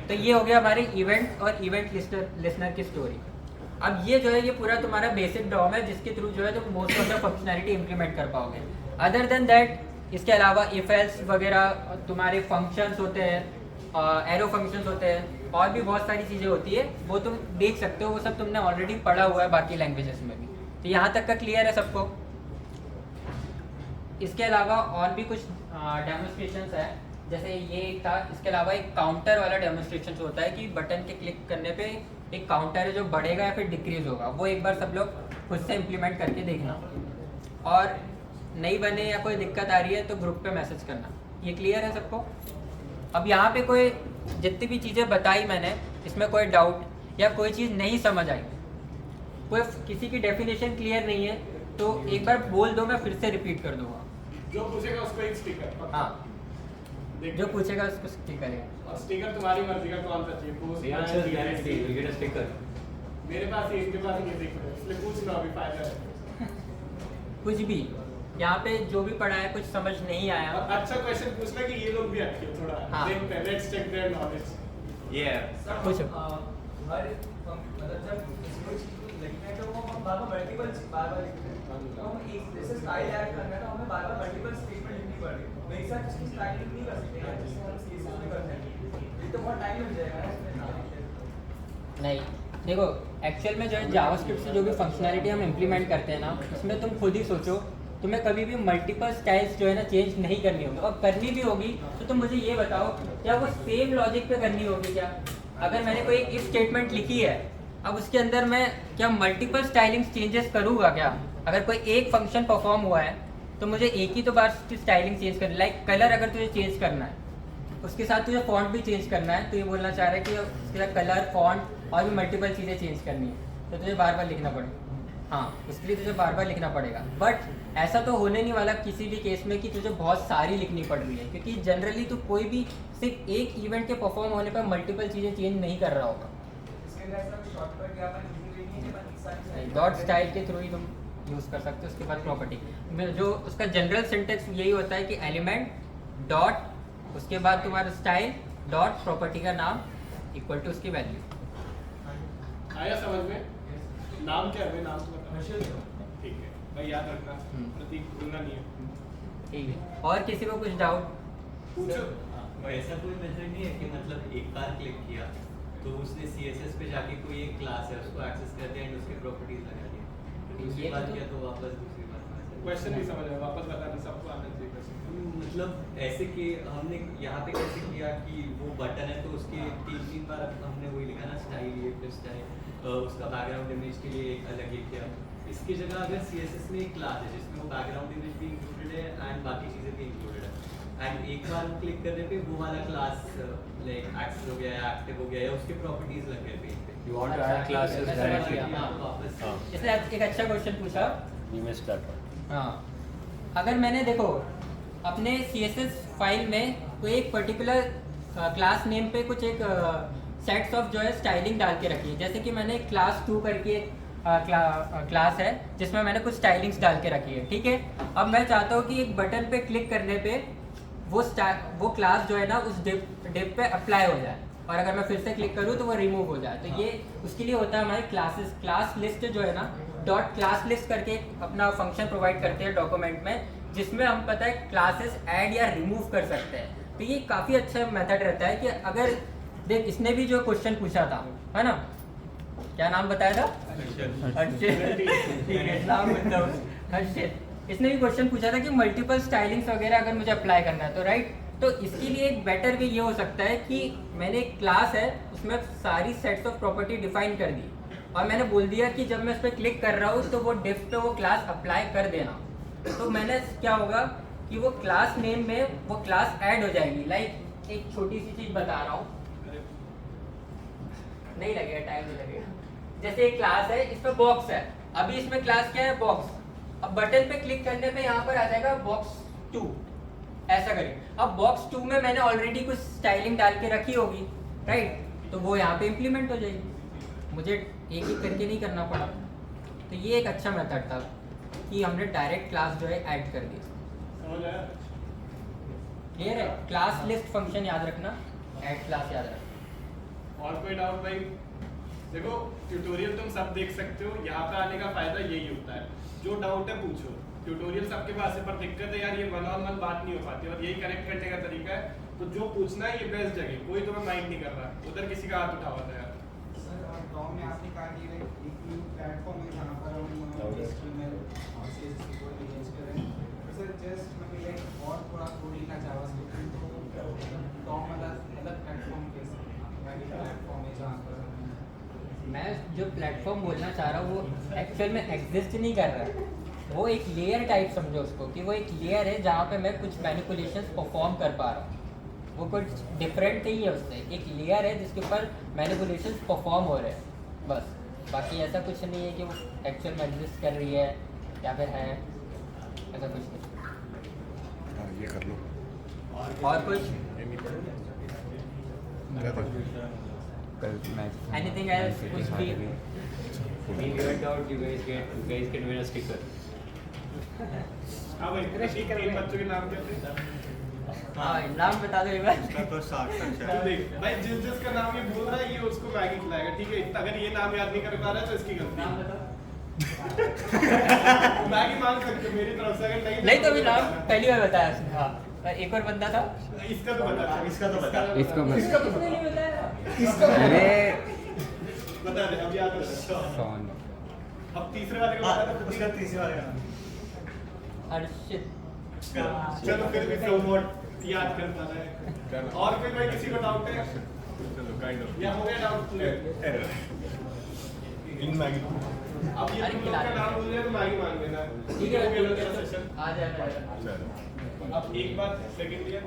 तो ये हो गया हमारे इवेंट और इवेंट लिस्नर की स्टोरी। अब ये जो है ये पूरा तुम्हारा बेसिक डॉम है जिसके थ्रू जो है तुम most of the functionality implement कर पाओगे। अदर देन दैट, इसके अलावा इफ एल्स वगैरह तुम्हारे फंक्शंस होते हैं, एरो फंक्शंस होते हैं, और भी बहुत सारी चीज़ें होती है, वो तुम देख सकते हो, वो सब तुमने ऑलरेडी पढ़ा हुआ है बाकी लैंग्वेजेस में भी। तो यहाँ तक का क्लियर है सबको? इसके अलावा और भी कुछ डेमोन्स्ट्रेशंस है, जैसे ये एक था। इसके अलावा एक काउंटर वाला डेमोन्स्ट्रेशन होता है कि बटन के क्लिक करने पे एक काउंटर है जो बढ़ेगा या फिर डिक्रीज होगा, वो एक बार सब लोग खुद से इम्प्लीमेंट करके देखना। और नहीं बने या कोई दिक्कत आ रही है तो ग्रुप पे मैसेज करना। ये क्लियर है सबको? अब यहाँ पे कोई जितनी भी चीज़ें बताई मैंने, इसमें कोई डाउट या कोई चीज़ नहीं समझ आई, कोई किसी की डेफिनेशन क्लियर नहीं है तो एक बार बोल दो, मैं फिर से रिपीट कर दूंगा। जो पूछेगा उसको एक स्टिकर। हाँ, जो पूछेगा उसको स्टिकर है। और स्टिकर तुम्हारी मर्जी का कौन सा चाहिए, post The answer is guaranteed. You get a sticker. मेरे पास ही, इनके पास ये देख रहे हो, इसलिए पूछ लो, अभी फायदा है। कुछ भी यहाँ पे जो भी पढ़ा है कुछ समझ नहीं आया, और अच्छा क्वेश्चन पूछना कि ये लोग भी अच्छे हो थोड़ा, हाँ। देखते हैं, लेट्स चेक देयर नॉलेज। ये पूछो। हर मतलब जब कोई चीज लिखते हैं तो वो हम बार-बार मल्टीपल बार-बार लिखते हैं, तो हम एक जैसे स्टाइल ऐड करना है तो हमें बार-बार मल्टीपल स्टेटमेंट लिखनी पड़ेगी। तो एक साथ उसकी स्टाइल नहीं कर सकते हैं, जैसे हम सीएसएस में करते हैं, ये तो बहुत टाइम लग जाएगा ना इसमें। नहीं, देखो एक्चुअल में जो है जावास्क्रिप्ट से जो भी फंक्शनैलिटी हम इम्प्लीमेंट करते हैं ना, उसमें तुम खुद ही सोचो, तुम्हें कभी भी मल्टीपल स्टाइल्स जो है ना चेंज नहीं करनी होगी, और करनी भी होगी तो तुम मुझे ये बताओ क्या वो सेम लॉजिक पे करनी होगी क्या? अगर मैंने कोई इफ स्टेटमेंट लिखी है, अब उसके अंदर मैं क्या मल्टीपल स्टाइलिंग चेंजेस करूँगा क्या? अगर कोई एक फंक्शन परफॉर्म हुआ है तो मुझे एक ही तो बार स्टाइलिंग चेंज करनी, लाइक कलर अगर तुझे चेंज करना है उसके साथ तुझे फॉन्ट भी चेंज करना है, तो ये बोलना चाह रहा है कि उसके साथ कलर, फॉन्ट और भी मल्टीपल चीज़ें चेंज करनी है तो तुझे बार बार लिखना पड़ेगा। हाँ, उसके लिए तुझे बार बार लिखना पड़ेगा। बट ऐसा तो होने नहीं वाला किसी भी केस में कि तुझे बहुत सारी लिखनी पड़ रही है, क्योंकि जनरली तो कोई भी सिर्फ एक इवेंट के परफॉर्म होने पर मल्टीपल चीज़ें चेंज नहीं कर रहा होगा। इसके अंदर ऐसा कोई शॉर्टकट या अपन लिखेंगे नहीं है, अपन सारी डॉट स्टाइल के थ्रू ही तुम यूज़ कर सकते हो। उसके बाद प्रॉपर्टी में जो उसका जनरल सिंटेक्स यही होता है कि एलिमेंट डॉट, उसके बाद तुम्हारा स्टाइल डॉट प्रॉपर्टी का नाम इक्वल टू उसकी वैल्यू। आया समझ में? नाम क्या है भाई? नाम तो बता। ठीक है भाई, याद रखना प्रतीक, भूलना नहीं है। ठीक है, और किसी को कुछ डाउट? पूछो। ऐसा कोई मेथड नहीं है कि मतलब एक बार क्लिक किया तो उसने CSS पे जाके कोई एक क्लास है उसको एक्सेस कर दिया एंड उसके प्रॉपर्टीज लगा दिया, तो दूसरी बार किया तो वापस दूसरी बार क्वेश्चन नहीं समझ आया, वापस बताना, सबको आना चाहिए क्वेश्चन। मतलब ऐसे कि हमने यहाँ पे कैसे किया कि वो बटन है तो उसके 3 बार हमने वही लिखा ना, स्टाइल ये फिर स्टाइल, उसका बैकग्राउंड इमेज के लिए एक अलग ये किया। इसकी जगह अगर CSS में एक क्लास है जिसमें वो बैकग्राउंड इमेज भी इंक्लूडेड है एंड बाकी चीज़ें भी इंक्लूडेड है, एंड एक बार क्लिक करने पे वो वाला क्लास लाइक एक्सेस हो गया या एक्टिव हो गया या उसके प्रॉपर्टीज लग गए पेज पे। You want to add classes directly? इसने एक अच्छा क्वेश्चन पूछा। We missed that one. हाँ, अगर मैंने देखो अपने CSS फाइल में कोई एक पर्टिकुलर क्लास नेम पे कुछ एक सेट्स ऑफ जो है स्टाइलिंग डाल के रखी है, जैसे कि मैंने क्लास 2 करके एक क्लास है जिसमें मैंने कुछ स्टाइलिंग्स डाल के रखी है, ठीक है। अब मैं चाहता हूँ कि एक बटन पे क्लिक करने पे वो क्लास जो है ना उस डिप पे अप्लाई हो जाए, और अगर मैं फिर से क्लिक करूँ तो वो रिमूव हो जाए। तो ये उसके लिए होता है हमारे क्लास लिस्ट जो है ना, डॉट क्लास लिस्ट करके अपना फंक्शन प्रोवाइड करते हैं डॉक्यूमेंट में, जिसमें हम पता है क्लासेस ऐड या रिमूव कर सकते हैं। तो ये काफ़ी अच्छा मेथड रहता है कि अगर देख इसने भी जो क्वेश्चन पूछा था है ना, क्या नाम बताया था? हर्षित। ठीक है, नाम बताओ हर्षित। इसने भी क्वेश्चन पूछा था कि मल्टीपल स्टाइलिंग्स वगैरह अगर मुझे अप्लाई करना है तो राइट, तो इसके लिए एक बेटर वे ये हो सकता है कि मैंने एक क्लास है उसमें सारी सेट्स ऑफ प्रॉपर्टी डिफाइन कर दी, और मैंने बोल दिया कि जब मैं उस पर क्लिक कर रहा हूँ तो वो डिफ पे वो क्लास अप्लाई कर देना। तो मैंने क्या होगा कि वो क्लास नेम में वो क्लास ऐड हो जाएगी। लाइक एक छोटी सी चीज़ बता रहा हूँ, नहीं लगेगा, टाइम नहीं लगेगा। जैसे एक क्लास है, इसमें बॉक्स है, अभी इसमें क्लास क्या है? बॉक्स। अब बटन पे क्लिक करने पे यहाँ पर आ जाएगा बॉक्स 2, ऐसा करें। अब बॉक्स 2 में मैंने ऑलरेडी कुछ स्टाइलिंग डाल के रखी होगी राइट, तो वो यहाँ पे इम्प्लीमेंट हो जाएगी, मुझे एक एक करके नहीं करना पड़ा। तो ये एक अच्छा मेथड था कि हमने डायरेक्ट क्लास जो है ऐड कर दी। समझ आया? क्लियर है? क्लास लिस्ट फंक्शन याद रखना, ऐड क्लास याद रखना। और कोई डाउट भाई? देखो ट्यूटोरियल तुम सब देख सकते हो, यहाँ पे आने का फायदा यही होता है, जो डाउट है पूछो। ट्यूटोरियल सबके पास है, पर दिक्कत है यार ये 1-on-1 बात नहीं हो पाती, और यही कनेक्ट करने का तरीका है। तो जो पूछना है ये बेस्ट जगह, कोई तुम्हें माइंड नहीं कर रहा, उधर किसी का हाथ उठा हुआ था यार। सर टॉम ने आपने कहा कि एक न्यू प्लेटफॉर्म है जहाँ पर हम HTML और CSS कोड यूज करें, तो सर जस्ट मतलब एक और थोड़ा कोड लिखना जावास्क्रिप्ट, तो टॉम अलग प्लेटफॉर्म कैसे प्लेटफॉर्म है जहाँ पर मैं जो प्लेटफॉर्म बोलना चाह रहा हूँ वो एक्चुअल में एग्जिस्ट नहीं कर रहा है, वो एक लेयर टाइप समझो उसको, कि वो एक लेयर है जहाँ पे मैं कुछ मैनिपुलेशंस परफॉर्म कर पा रहा हूँ। वो कुछ डिफरेंट नहीं है उससे, एक लेयर है जिसके ऊपर मैनिपुलेशंस परफॉर्म हो रहे हैं बस। बाकी ऐसा कुछ नहीं है कि वो एक्चुअल में एग्जिस्ट कर रही है या फिर है, ऐसा कुछ नहीं। ये कर लो। और कुछ? Anything else? कुछ भी? We get out, you guys can win a sticker. हाँ भाई, ठीक है, 3 बच्चों के नाम क्या थे? हाँ, नाम बता दो एक बार। तो देख भाई, जिसका नाम ये बोल रहा है ये उसको मैगी खिलाएगा, ठीक है? अगर ये नाम याद नहीं कर पा रहा है तो इसकी गलती। नाम बताओ। मैगी मांग सकते हो मेरी तरफ से, अगर नहीं तो अभी नाम पहली बार बताया उसने। हाँ, एक और बंदा था, इसका तो बता, इसका तो बता, इसको इसने नहीं बताया। बता दे, अब याद रखो। अब तीसरे वाले को बता दे, उसका तीसरे वाले का नाम हर्षित। चलो फिर भी प्रोमोट याद करता है। और कोई भाई किसी को डाउट है? चलो काइंड ऑफ या हो गया डाउट क्लियर? इन मैगी अब ये तुम लोग का नाम बोल रहे हो तो मैगी मान लेना। ठीक है, हो गया तेरा सेशन। आ जाएगा। चलो अब एक बार सेकंड ईयर